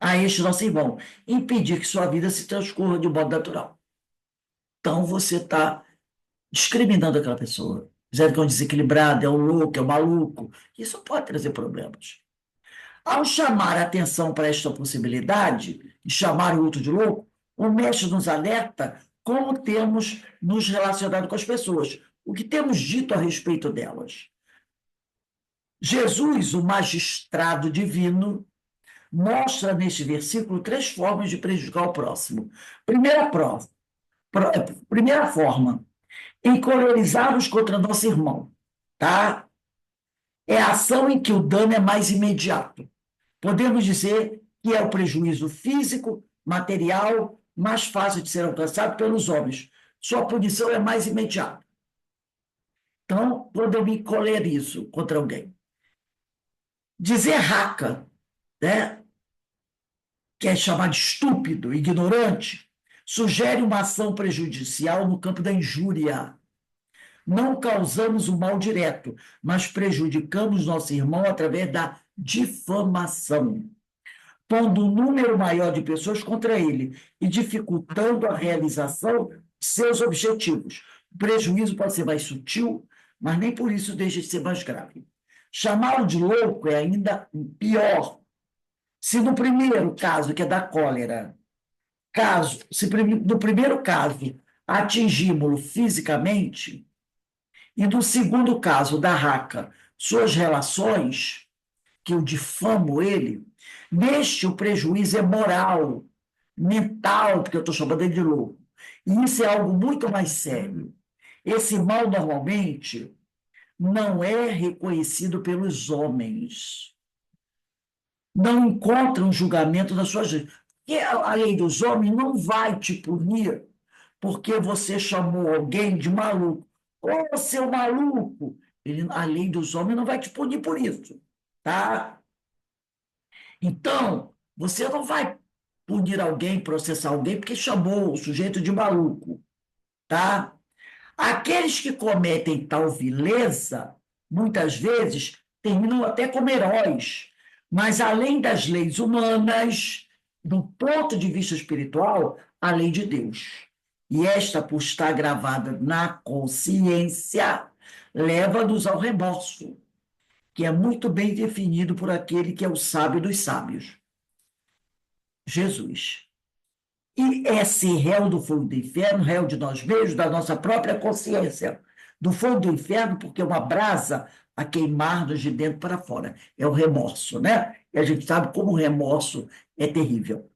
a este nosso irmão, impedir que sua vida se transcorra de modo natural. Então, você está discriminando aquela pessoa, dizendo que é um desequilibrado, é um louco, é um maluco. Isso pode trazer problemas. Ao chamar a atenção para esta possibilidade, e chamar o outro de louco, o mestre nos alerta como temos nos relacionado com as pessoas, o que temos dito a respeito delas. Jesus, o magistrado divino, mostra neste versículo 3 formas de prejudicar o próximo. Primeira forma, encolerizar-nos contra nosso irmão, tá? É a ação em que o dano é mais imediato. Podemos dizer que é o prejuízo físico, material, mais fácil de ser alcançado pelos homens. Sua punição é mais imediata. Então, quando eu me encolerizo contra alguém, dizer raca, né, que é chamado de estúpido, ignorante, sugere uma ação prejudicial no campo da injúria. Não causamos o mal direto, mas prejudicamos nosso irmão através da difamação, pondo um número maior de pessoas contra ele e dificultando a realização de seus objetivos. O prejuízo pode ser mais sutil, mas nem por isso deixa de ser mais grave. Chamá-lo de louco é ainda pior. Se no primeiro caso, que é da cólera, se no primeiro caso atingimos-lo fisicamente, e no segundo caso, da raca, suas relações, que eu difamo ele, neste o prejuízo é moral, mental, porque eu estou chamando ele de louco. E isso é algo muito mais sério. Esse mal, normalmente, não é reconhecido pelos homens. Não encontra um julgamento na sua gente. Porque a lei dos homens não vai te punir porque você chamou alguém de maluco. Ô, seu maluco! A lei dos homens não vai te punir por isso. Tá? Então, você não vai punir alguém, processar alguém, porque chamou o sujeito de maluco. Tá? Aqueles que cometem tal vileza, muitas vezes, terminam até como heróis. Mas, além das leis humanas, do ponto de vista espiritual, a lei de Deus. E esta, por estar gravada na consciência, leva-nos ao remorso, que é muito bem definido por aquele que é o sábio dos sábios, Jesus. E é ser réu do fogo do inferno, réu de nós mesmos, da nossa própria consciência. Do fogo do inferno, porque é uma brasa a queimar-nos de dentro para fora. É o remorso, né? E a gente sabe como o remorso é terrível.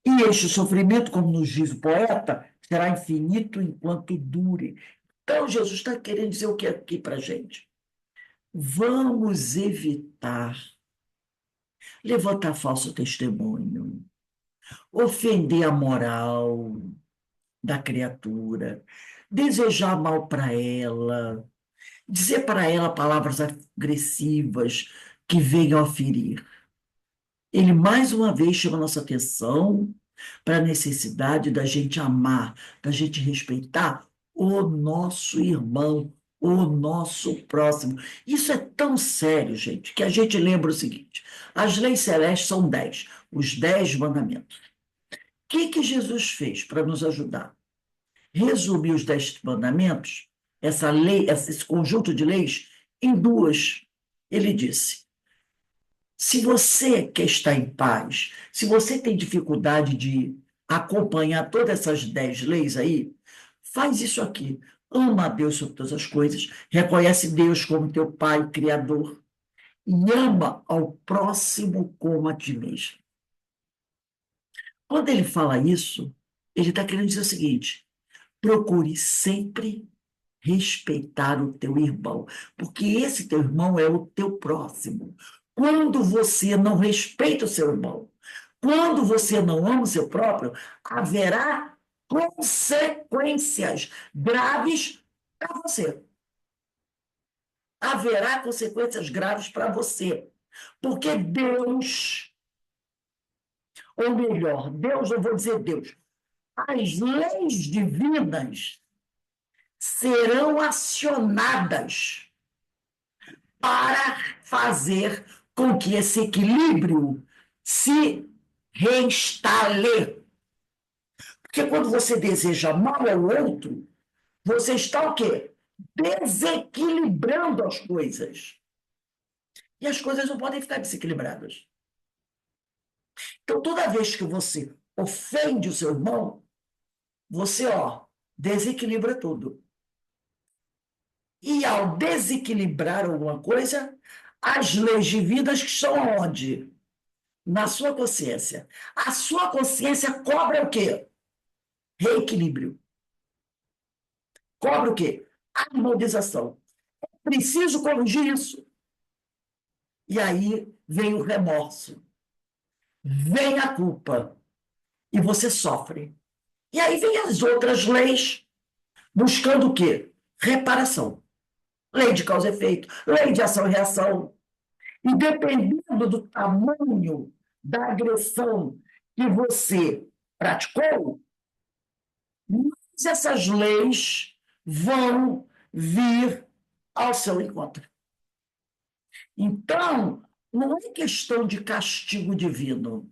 E este sofrimento, como nos diz o poeta, será infinito enquanto dure. Então, Jesus está querendo dizer o que aqui para a gente? Vamos evitar levantar falso testemunho, ofender a moral da criatura, desejar mal para ela, dizer para ela palavras agressivas que venham a ferir. Ele, mais uma vez, chama a nossa atenção para a necessidade da gente amar, da gente respeitar o nosso irmão, o nosso próximo. Isso é tão sério, gente, que a gente lembra o seguinte: as leis celestes são 10, os 10 mandamentos. O que Jesus fez para nos ajudar? Resumiu os 10 mandamentos, essa lei, esse conjunto de leis, em duas. Ele disse: se você quer estar em paz, se você tem dificuldade de acompanhar todas essas 10 leis aí, faz isso aqui. Ama a Deus sobre todas as coisas, reconhece Deus como teu Pai, Criador, e ama ao próximo como a ti mesmo. Quando ele fala isso, ele está querendo dizer o seguinte: procure sempre respeitar o teu irmão, porque esse teu irmão é o teu próximo. Quando você não respeita o seu irmão, quando você não ama o seu próprio, haverá consequências graves para você. Haverá consequências graves para você. Porque Deus, ou melhor, Deus, eu vou dizer Deus, as leis divinas serão acionadas para fazer com que esse equilíbrio se reinstale. Porque quando você deseja mal ao outro, você está o quê? Desequilibrando as coisas. E as coisas não podem ficar desequilibradas. Então, toda vez que você ofende o seu irmão, você, desequilibra tudo. E ao desequilibrar alguma coisa, as leis divinas que estão onde? Na sua consciência. A sua consciência cobra o quê? Reequilíbrio. Cobra o quê? Harmonização. Preciso corrigir isso. E aí vem o remorso, vem a culpa, e você sofre. E aí vem as outras leis, buscando o quê? Reparação. Lei de causa e efeito, lei de ação e reação. E dependendo do tamanho da agressão que você praticou, essas leis vão vir ao seu encontro. Então, não é questão de castigo divino.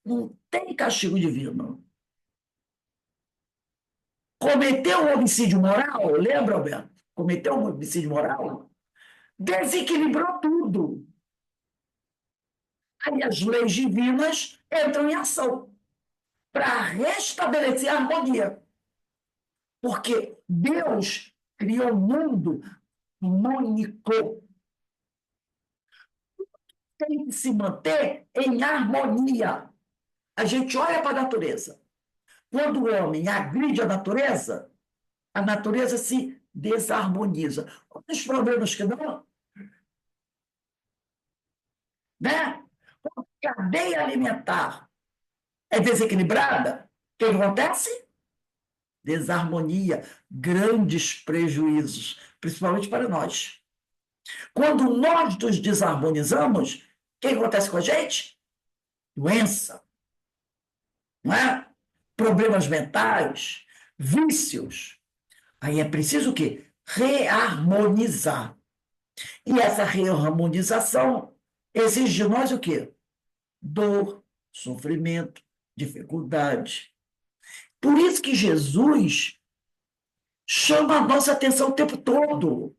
Não tem castigo divino. Cometeu um homicídio moral, lembra, Alberto? Cometeu um homicídio moral, desequilibrou tudo. Aí as leis divinas entram em ação para restabelecer a harmonia. Porque Deus criou um mundo harmônico. Tem que se manter em harmonia. A gente olha para a natureza. Quando o homem agride a natureza se desarmoniza. Os problemas que não, né? Quando a cadeia alimentar é desequilibrada, o que acontece? Desarmonia, grandes prejuízos, principalmente para nós. Quando nós nos desarmonizamos, o que acontece com a gente? Doença, não é? Problemas mentais, vícios. Aí é preciso o quê? Reharmonizar. E essa reharmonização exige de nós o quê? Dor, sofrimento, dificuldade. Por isso que Jesus chama a nossa atenção o tempo todo.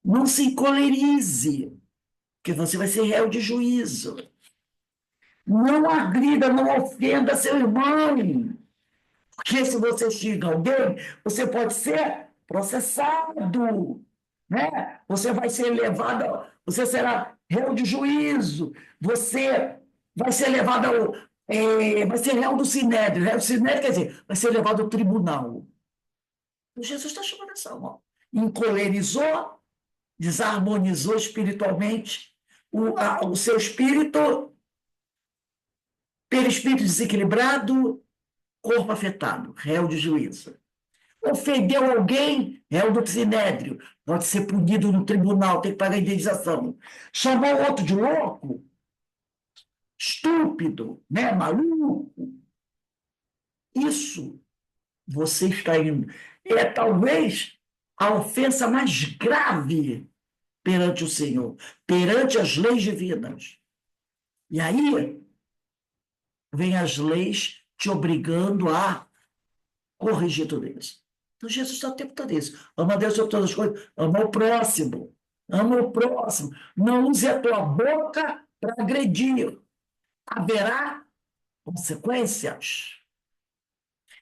Não se encolerize, porque você vai ser réu de juízo. Não agrida, não ofenda seu irmão. Porque se você xinga alguém, você pode ser processado, né? Você vai ser levado, você será réu de juízo, você vai ser levado vai ser réu do sinédrio. Réu do sinédrio quer dizer, vai ser levado ao tribunal. Então, Jesus está chamando atenção, ó. Encolerizou, desarmonizou espiritualmente o seu espírito, perispírito desequilibrado, corpo afetado, réu de juízo. Ofendeu alguém, réu do sinédrio, pode ser punido no tribunal, tem que pagar indenização. Chamou outro de louco, estúpido, né, maluco. Isso você está indo. É talvez a ofensa mais grave perante o Senhor, perante as leis divinas. E aí vem as leis te obrigando a corrigir tudo isso. Então, Jesus está o tempo todo isso. Ama a Deus sobre todas as coisas, ama o próximo. Ama o próximo. Não use a tua boca para agredir. Haverá consequências.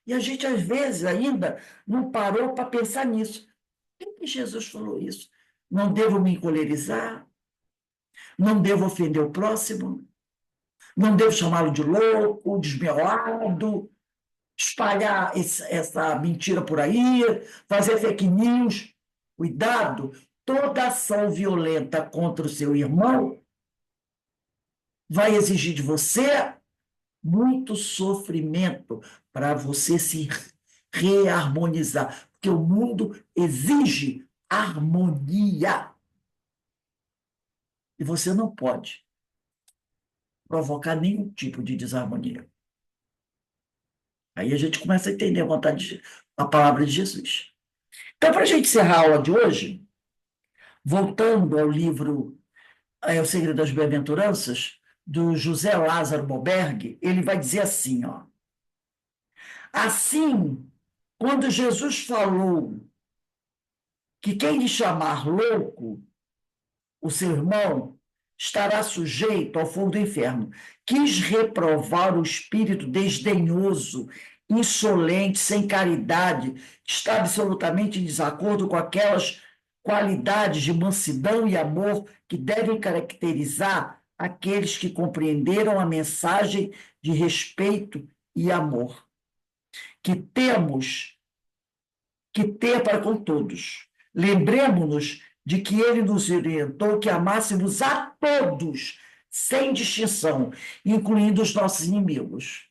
E a gente, às vezes, ainda não parou para pensar nisso. Por que Jesus falou isso? Não devo me encolerizar, não devo ofender o próximo, não devo chamá-lo de louco, desmiolado, espalhar essa mentira por aí, fazer fake news. Cuidado, toda ação violenta contra o seu irmão vai exigir de você muito sofrimento para você se reharmonizar, porque o mundo exige harmonia. E você não pode provocar nenhum tipo de desarmonia. Aí a gente começa a entender a palavra de Jesus. Então, para a gente encerrar a aula de hoje, voltando ao livro O Segredo das Bem-aventuranças, do José Lázaro Boberg, ele vai dizer assim, ó: assim, quando Jesus falou que quem lhe chamar louco, o seu irmão, estará sujeito ao fogo do inferno, quis reprovar o espírito desdenhoso, insolente, sem caridade, que está absolutamente em desacordo com aquelas qualidades de mansidão e amor que devem caracterizar aqueles que compreenderam a mensagem de respeito e amor que temos que ter para com todos. Lembremos-nos de que ele nos orientou que amássemos a todos, sem distinção, incluindo os nossos inimigos.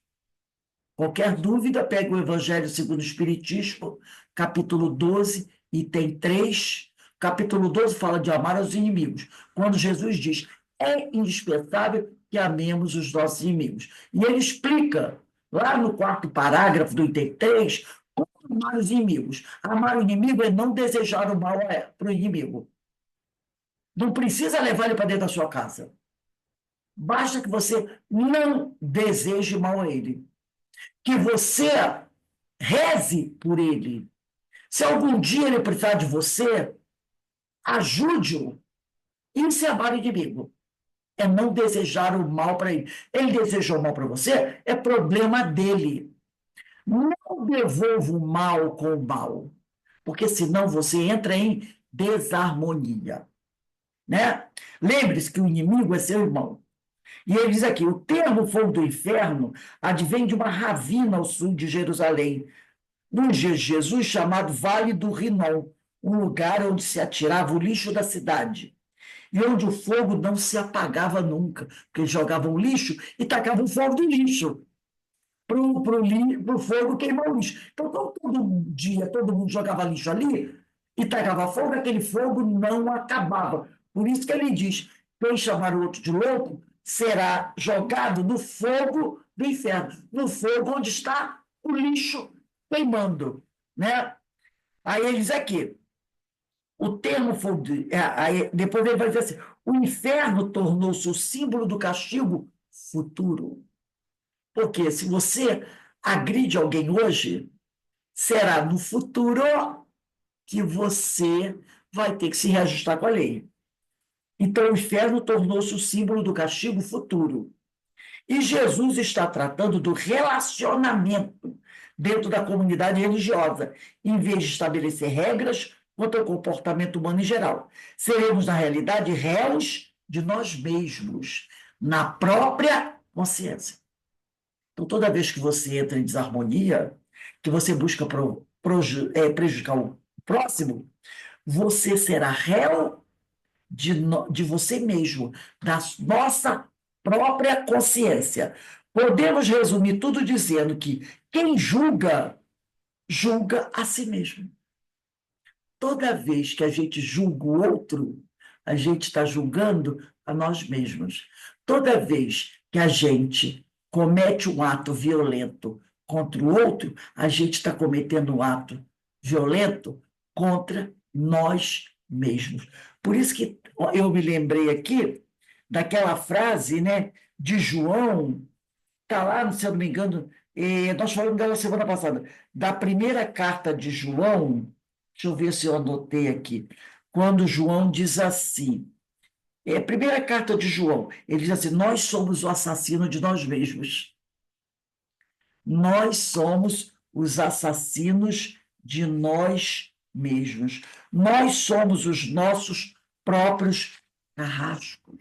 Qualquer dúvida, pega o Evangelho segundo o Espiritismo, capítulo 12, item 3. Capítulo 12 fala de amar os inimigos, quando Jesus diz: é indispensável que amemos os nossos inimigos. E ele explica, lá no quarto parágrafo do item 3, como amar os inimigos. Amar o inimigo é não desejar o mal para o inimigo. Não precisa levar ele para dentro da sua casa. Basta que você não deseje mal a ele. Que você reze por ele. Se algum dia ele precisar de você, ajude-o. Isso é amar o inimigo. É não desejar o mal para ele. Ele desejou o mal para você, é problema dele. Não devolva o mal com o mal, porque senão você entra em desarmonia. Né? Lembre-se que o inimigo é seu irmão. E ele diz aqui: o termo fogo do inferno advém de uma ravina ao sul de Jerusalém, num dia de Jesus chamado Vale do Rinom, um lugar onde se atirava o lixo da cidade, e onde o fogo não se apagava nunca, porque eles jogavam lixo e tacavam fogo do lixo para o fogo queimar o lixo. Então, todo dia todo mundo jogava lixo ali e tacava fogo, aquele fogo não acabava. Por isso que ele diz: quem chamar o outro de louco será jogado no fogo do inferno, no fogo onde está o lixo queimando. Né? Aí ele diz aqui, o termo fogo, depois ele vai dizer assim: o inferno tornou-se o símbolo do castigo futuro. Porque se você agride alguém hoje, será no futuro que você vai ter que se reajustar com a lei. Então, o inferno tornou-se o símbolo do castigo futuro. E Jesus está tratando do relacionamento dentro da comunidade religiosa, em vez de estabelecer regras quanto ao comportamento humano em geral. Seremos, na realidade, réus de nós mesmos, na própria consciência. Então, toda vez que você entra em desarmonia, que você busca prejudicar o próximo, você será réu de você mesmo, da nossa própria consciência. Podemos resumir tudo dizendo que quem julga, julga a si mesmo. Toda vez que a gente julga o outro, a gente está julgando a nós mesmos. Toda vez que a gente comete um ato violento contra o outro, a gente está cometendo um ato violento contra nós mesmos. Por isso que eu me lembrei aqui daquela frase, né, de João, está lá, se eu não me engano, nós falamos dela semana passada, da primeira carta de João. Deixa eu ver se eu anotei aqui. Quando João diz assim, primeira carta de João, ele diz assim: nós somos o assassino de nós mesmos. Nós somos os assassinos de nós mesmos. Nós somos os nossos próprios carrascos.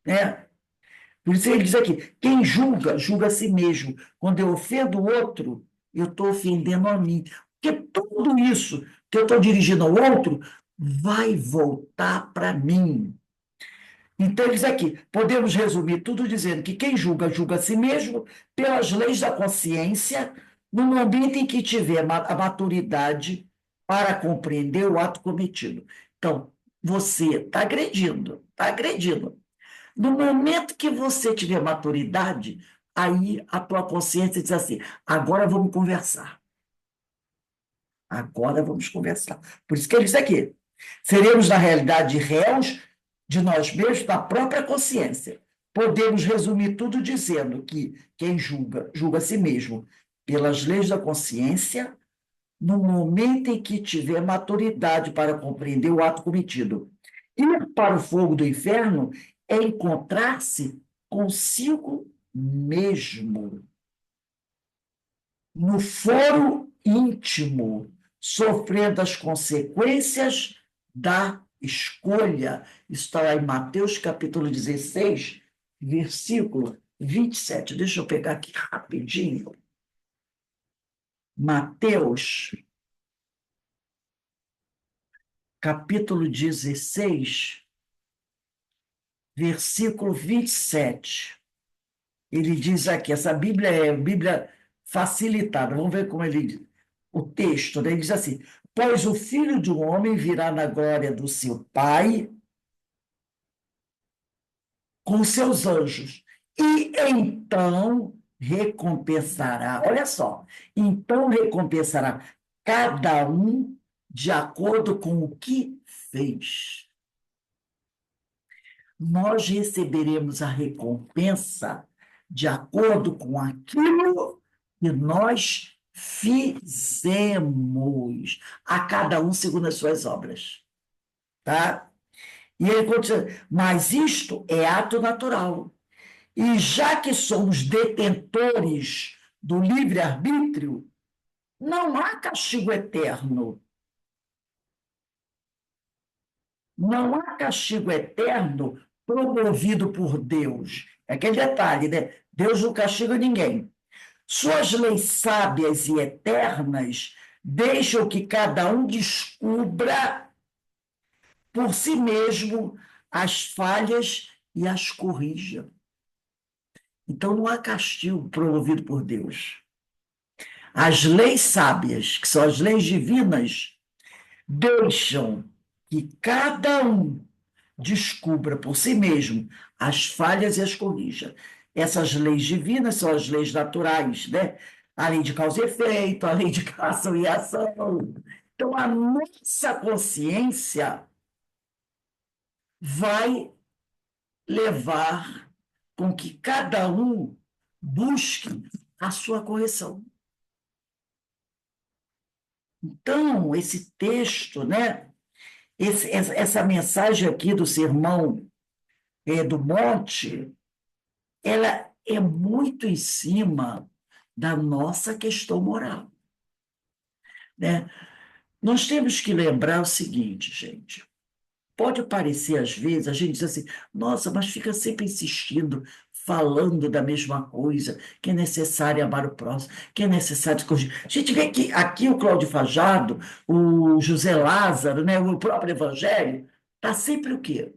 Né? Por isso ele diz aqui: quem julga, julga a si mesmo. Quando eu ofendo o outro, eu estou ofendendo a mim. Porque tudo isso que eu estou dirigindo ao outro vai voltar para mim. Então, ele diz aqui: podemos resumir tudo dizendo que quem julga, julga a si mesmo pelas leis da consciência, no momento em que tiver a maturidade para compreender o ato cometido. Então, você está agredindo, está agredindo. No momento que você tiver maturidade, aí a tua consciência diz assim: agora vamos conversar. Agora vamos conversar. Por isso que ele diz aqui: seremos, na realidade, réus de nós mesmos, da própria consciência. Podemos resumir tudo dizendo que quem julga, julga a si mesmo pelas leis da consciência, no momento em que tiver maturidade para compreender o ato cometido. Ir para o fogo do inferno é encontrar-se consigo mesmo, no foro íntimo, sofrendo as consequências da escolha. Isso está lá em Mateus capítulo 16, versículo 27. Deixa eu pegar aqui rapidinho. Mateus capítulo 16, versículo 27. Ele diz aqui, essa Bíblia é Bíblia facilitada, vamos ver como ele diz. O texto, né? Ele diz assim: pois o Filho do Homem virá na glória do seu Pai com seus anjos, e então recompensará, olha só, então recompensará cada um de acordo com o que fez. Nós receberemos a recompensa de acordo com aquilo que nós fizemos, a cada um segundo as suas obras. Tá? E ele continua: mas isto é ato natural. E já que somos detentores do livre-arbítrio, não há castigo eterno. Não há castigo eterno promovido por Deus. É aquele detalhe, né? Deus não castiga ninguém. Suas leis sábias e eternas deixam que cada um descubra por si mesmo as falhas e as corrija. Então não há castigo promovido por Deus. As leis sábias, que são as leis divinas, deixam que cada um descubra por si mesmo as falhas e as corrija. Essas leis divinas são as leis naturais, né? A lei de causa e efeito, a lei de ação e ação. Então, a nossa consciência vai levar com que cada um busque a sua correção. Então, esse texto, né? Essa mensagem aqui do Sermão do Monte, ela é muito em cima da nossa questão moral, né? Nós temos que lembrar o seguinte, gente. Pode parecer, às vezes, a gente diz assim: nossa, mas fica sempre insistindo, falando da mesma coisa, que é necessário amar o próximo, que é necessário corrigir. A gente vê que aqui o Cláudio Fajardo, o José Lázaro, né, o próprio Evangelho, está sempre o quê?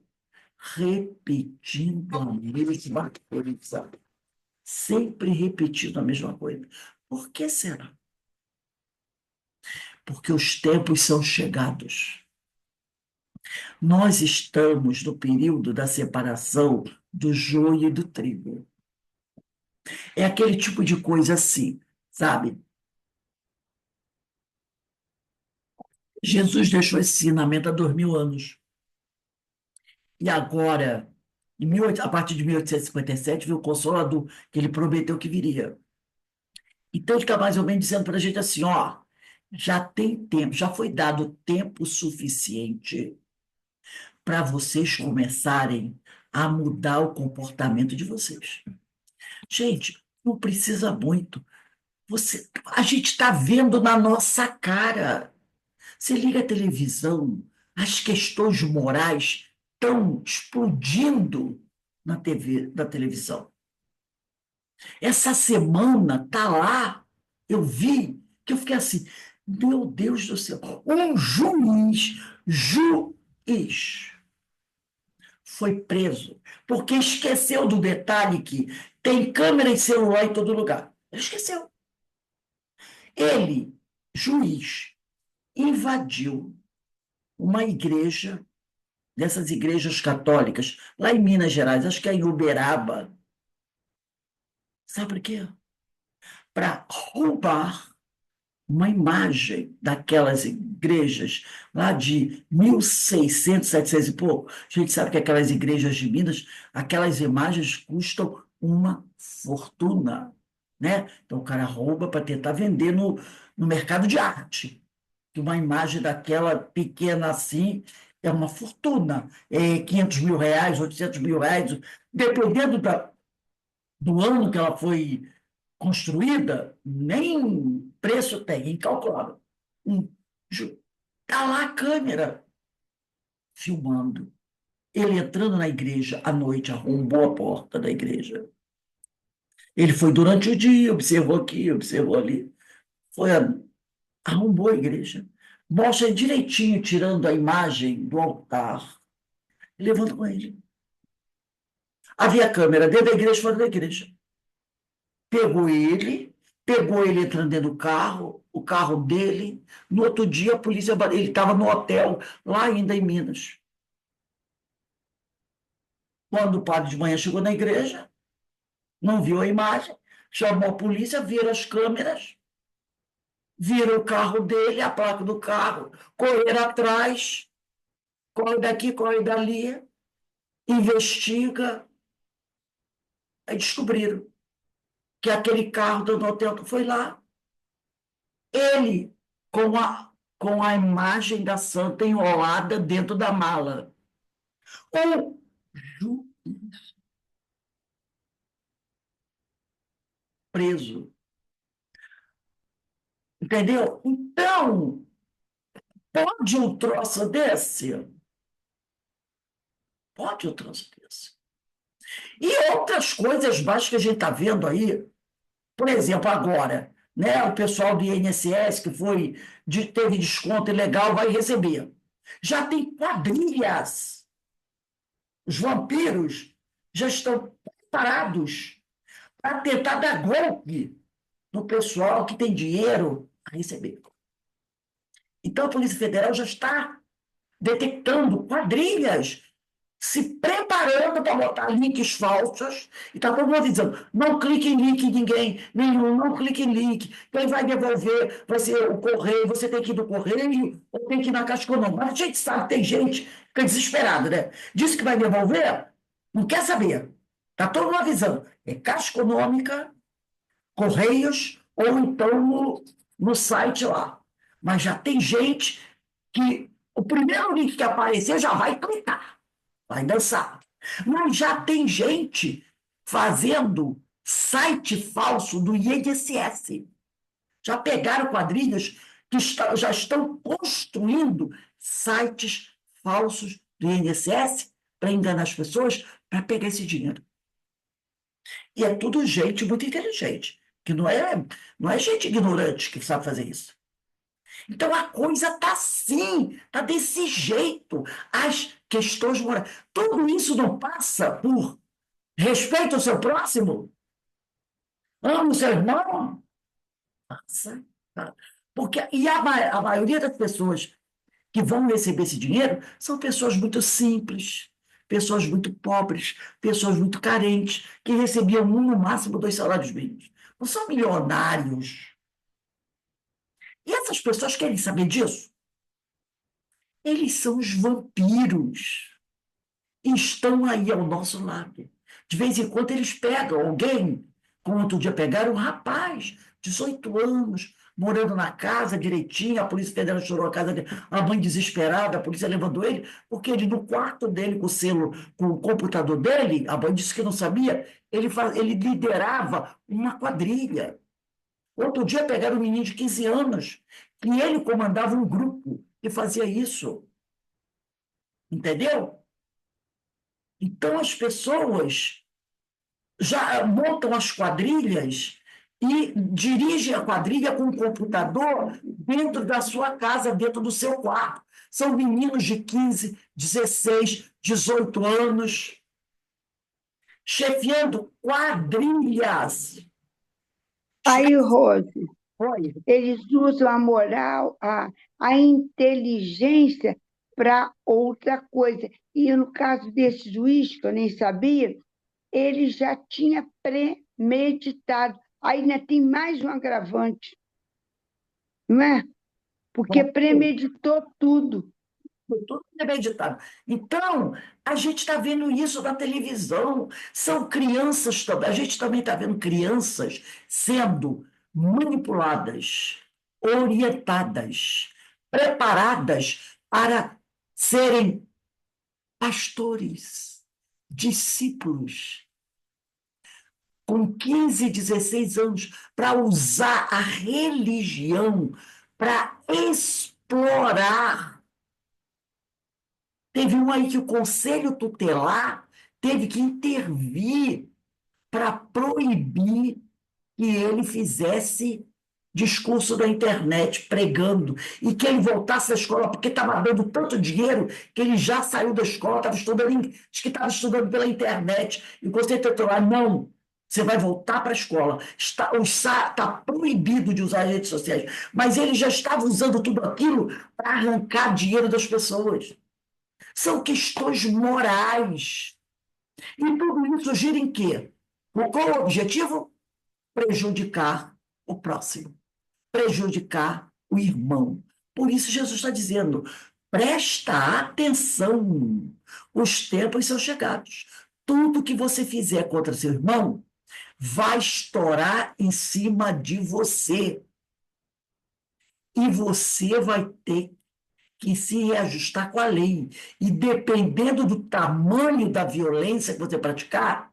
Repetindo a mesma coisa. Sempre repetindo a mesma coisa. Por que será? Porque os tempos são chegados. Nós estamos no período da separação do joio e do trigo. É aquele tipo de coisa assim, sabe? Jesus deixou esse ensinamento há 2000 anos. E agora, a partir de 1857, veio o Consolador, que ele prometeu que viria. Então, ele fica mais ou menos dizendo para a gente assim: ó, já tem tempo, já foi dado tempo suficiente para vocês começarem a mudar o comportamento de vocês. Gente, não precisa muito. A gente está vendo na nossa cara. Você liga a televisão, as questões morais estão explodindo na TV, na televisão. Essa semana tá lá, eu vi, que eu fiquei assim: meu Deus do céu, um juiz foi preso porque esqueceu do detalhe que tem câmera e celular em todo lugar. Ele esqueceu. Ele, juiz, invadiu uma igreja dessas igrejas católicas, lá em Minas Gerais, acho que é em Uberaba. Sabe por quê? Para roubar uma imagem daquelas igrejas lá de 1600, 700 e pouco. A gente sabe que aquelas igrejas de Minas, aquelas imagens custam uma fortuna, né? Então o cara rouba para tentar vender no mercado de arte. Que uma imagem daquela pequena assim é uma fortuna. É 500 mil reais, 800 mil reais, dependendo do ano que ela foi construída, nem preço tem, incalculável. Está lá a câmera filmando. Ele entrando na igreja à noite, arrombou a porta da igreja. Ele foi durante o dia, observou aqui, observou ali. Foi, arrombou a igreja. Mostra direitinho, tirando a imagem do altar. E levanta com ele. Havia câmera dentro da igreja e fora da igreja. Pegou ele entrando dentro do carro, o carro dele. No outro dia, a polícia. Ele estava no hotel, lá ainda em Minas. Quando o padre de manhã chegou na igreja, não viu a imagem, chamou a polícia, viram as câmeras, viram o carro dele, a placa do carro, correram atrás, corre daqui, corre dali, investiga. Aí descobriram que aquele carro do hotel foi lá. Ele, com a imagem da santa enrolada dentro da mala. O juiz preso. Entendeu? Então, pode um troço desse? Pode um troço desse. E outras coisas mais que a gente está vendo aí, por exemplo, agora, né, o pessoal do INSS que teve desconto ilegal vai receber. Já tem quadrilhas. Os vampiros já estão preparados para tentar dar golpe no pessoal que tem dinheiro a receber. Então, a Polícia Federal já está detectando quadrilhas se preparando para botar links falsos e está todo mundo dizendo, não clique em link de ninguém, nenhum, não clique em link, quem vai devolver vai ser o correio, você tem que ir no correio ou tem que ir na Caixa Econômica. Mas a gente sabe, tem gente que é desesperada, né? Disse que vai devolver, não quer saber. Está todo mundo avisando. É Caixa Econômica, Correios ou então no site lá. Mas já tem gente que o primeiro link que aparecer já vai clicar, vai dançar. Mas já tem gente fazendo site falso do INSS. Já pegaram quadrilhas que já estão construindo sites falsos do INSS para enganar as pessoas, para pegar esse dinheiro. E é tudo gente muito inteligente, que não é gente ignorante que sabe fazer isso. Então a coisa está assim, está desse jeito. As questões morais. Tudo isso não passa por respeito ao seu próximo? Ama o seu irmão? Passa. Tá? Porque, a maioria das pessoas que vão receber esse dinheiro são pessoas muito simples, pessoas muito pobres, pessoas muito carentes, que recebiam um, no máximo, dois salários mínimos. Não são milionários. E essas pessoas querem saber disso? Eles são os vampiros. E estão aí ao nosso lado. De vez em quando eles pegam alguém, como outro dia pegaram um rapaz, 18 anos, morando na casa direitinho, a Polícia Federal chorou a casa dele, a mãe desesperada, a polícia levando ele, porque ele no quarto dele, com o selo, com o computador dele, a mãe disse que não sabia, ele liderava uma quadrilha. Outro dia pegaram um menino de 15 anos, que ele comandava um grupo e fazia isso. Entendeu? Então, as pessoas já montam as quadrilhas e dirigem a quadrilha com um computador dentro da sua casa, dentro do seu quarto. São meninos de 15, 16, 18 anos, chefiando quadrilhas.
Aí, Rose,
Oi.
eles usam a moral, a inteligência para outra coisa. E no caso desse juiz, que eu nem sabia, ele já tinha premeditado. Ainda tem mais um agravante, não é? Porque premeditou tudo.
Foi tudo premeditado. Então, a gente está vendo isso na televisão. São crianças também. A gente também está vendo crianças sendo manipuladas, orientadas, preparadas para serem pastores, discípulos, com 15, 16 anos, para usar a religião para explorar. Teve um aí que o Conselho Tutelar teve que intervir para proibir que ele fizesse discurso na internet, pregando, e que ele voltasse à escola, porque estava dando tanto dinheiro que ele já saiu da escola, estava estudando, acho que estava estudando pela internet, e o Conselho Tutelar, não, você vai voltar para a escola, está proibido de usar as redes sociais, mas ele já estava usando tudo aquilo para arrancar dinheiro das pessoas. São questões morais. E tudo isso gira em quê? Qual o objetivo? Prejudicar o próximo, prejudicar o irmão. Por isso Jesus está dizendo, presta atenção, os tempos são chegados. Tudo que você fizer contra seu irmão vai estourar em cima de você. E você vai ter que se reajustar com a lei. E dependendo do tamanho da violência que você praticar,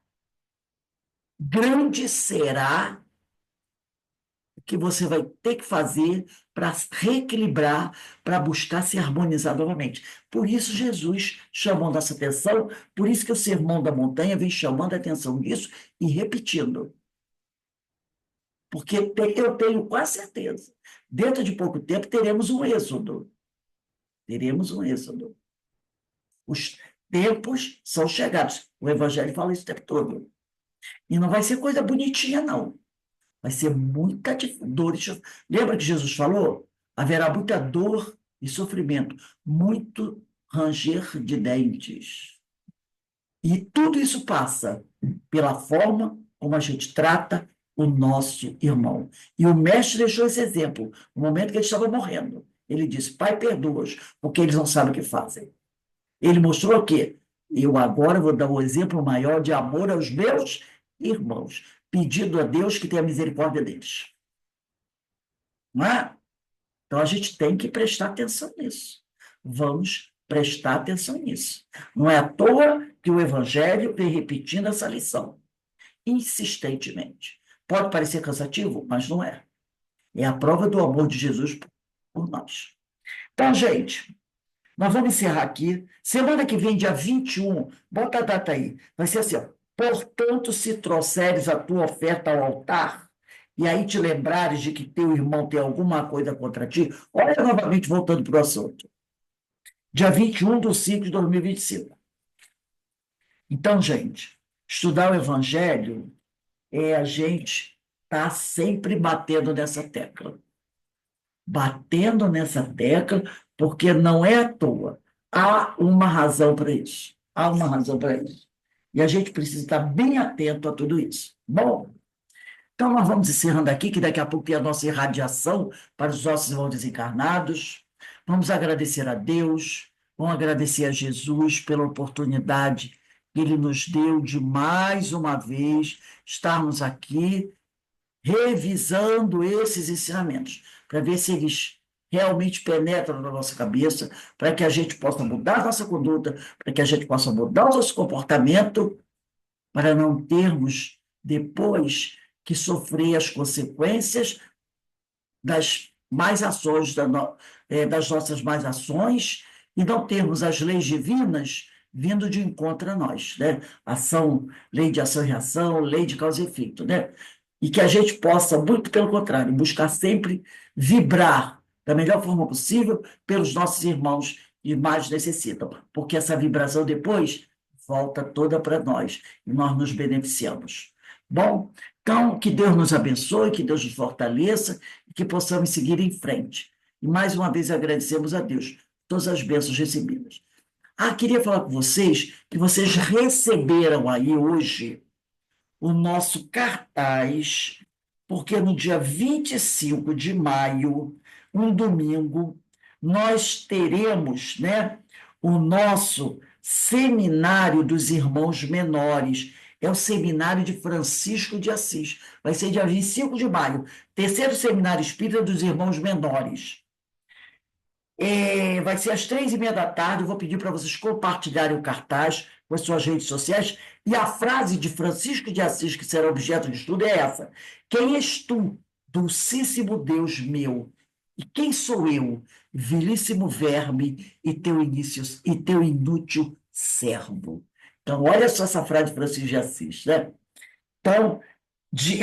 grande será o que você vai ter que fazer para reequilibrar, para buscar se harmonizar novamente. Por isso, Jesus chamou nossa atenção, por isso que o Sermão da Montanha vem chamando a atenção disso e repetindo. Porque eu tenho quase certeza, dentro de pouco tempo teremos um êxodo. Teremos um êxodo. Os tempos são chegados. O Evangelho fala isso o tempo todo. E não vai ser coisa bonitinha, não. Vai ser muita dor. Lembra que Jesus falou? Haverá muita dor e sofrimento, muito ranger de dentes. E tudo isso passa pela forma como a gente trata o nosso irmão. E o mestre deixou esse exemplo, no momento que ele estava morrendo. Ele disse, Pai, perdoa-os, porque eles não sabem o que fazem. Ele mostrou o quê? Eu agora vou dar um exemplo maior de amor aos meus irmãos, pedindo a Deus que tenha misericórdia deles. Não é? Então a gente tem que prestar atenção nisso. Vamos prestar atenção nisso. Não é à toa que o Evangelho vem repetindo essa lição, insistentemente. Pode parecer cansativo, mas não é. É a prova do amor de Jesus por nós. Então, gente, nós vamos encerrar aqui. Semana que vem, dia 21, bota a data aí. Vai ser assim, ó. Portanto, se trouxeres a tua oferta ao altar, e aí te lembrares de que teu irmão tem alguma coisa contra ti, olha novamente, voltando para o assunto. Dia 21/5 de 2025. Então, gente, estudar o Evangelho é a gente estar sempre batendo nessa tecla. Batendo nessa tecla, porque não é à toa. Há uma razão para isso. Há uma razão para isso. E a gente precisa estar bem atento a tudo isso. Bom, então nós vamos encerrando aqui, que daqui a pouco tem a nossa irradiação para os nossos irmãos desencarnados. Vamos agradecer a Deus, vamos agradecer a Jesus pela oportunidade que Ele nos deu de mais uma vez estarmos aqui revisando esses ensinamentos, para ver se eles realmente penetram na nossa cabeça, para que a gente possa mudar a nossa conduta, para que a gente possa mudar o nosso comportamento, para não termos, depois, que sofrer as consequências das más ações, das nossas más ações, e não termos as leis divinas vindo de encontro a nós, né? Lei de ação e reação, lei de causa e efeito, né? E que a gente possa, muito pelo contrário, buscar sempre vibrar da melhor forma possível pelos nossos irmãos que mais necessitam, porque essa vibração depois volta toda para nós e nós nos beneficiamos. Bom, então, que Deus nos abençoe, que Deus nos fortaleça e que possamos seguir em frente. E mais uma vez agradecemos a Deus todas as bênçãos recebidas. Queria falar com vocês que vocês receberam aí hoje o nosso cartaz, porque no dia 25 de maio, um domingo, nós teremos, né, o nosso Seminário dos Irmãos Menores. É o Seminário de Francisco de Assis. Vai ser dia 25 de maio, terceiro Seminário Espírita dos Irmãos Menores. Vai ser às 3h30 da tarde. Eu vou pedir para vocês compartilharem o cartaz com as suas redes sociais. E a frase de Francisco de Assis, que será objeto de estudo, é essa: quem és tu, dulcíssimo Deus meu? E quem sou eu, vilíssimo verme, e teu inútil servo? Então, olha só essa frase de Francisco de Assis, né? Então,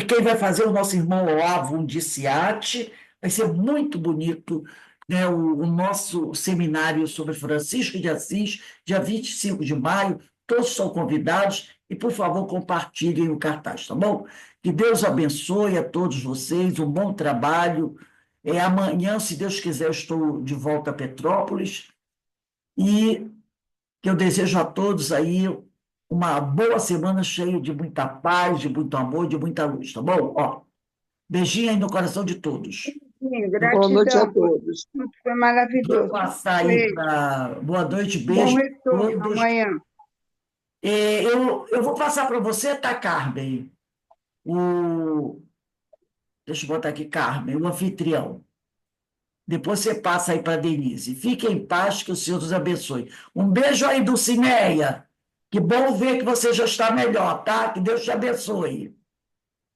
quem vai fazer é o nosso irmão Olavo Undiciati. Vai ser muito bonito, né, o nosso seminário sobre Francisco de Assis, dia 25 de maio. Todos são convidados e, por favor, compartilhem o cartaz, tá bom? Que Deus abençoe a todos vocês, um bom trabalho. Amanhã, se Deus quiser, eu estou de volta a Petrópolis e que eu desejo a todos aí uma boa semana cheia de muita paz, de muito amor, de muita luz, tá bom? Ó, beijinho aí no coração de todos.
Sim,
Boa noite a
gratidão.
todos.
Foi
Vou
maravilhoso.
passar aí para boa noite,
Bom
beijo a
retorno
todos.
amanhã.
Eu vou passar para você, tá, Carmen? Deixa eu botar aqui, Carmen, o anfitrião. Depois você passa aí para Denise. Fique em paz, que o Senhor os abençoe. Um beijo aí, Dulcineia. Que bom ver que você já está melhor, tá? Que Deus te abençoe.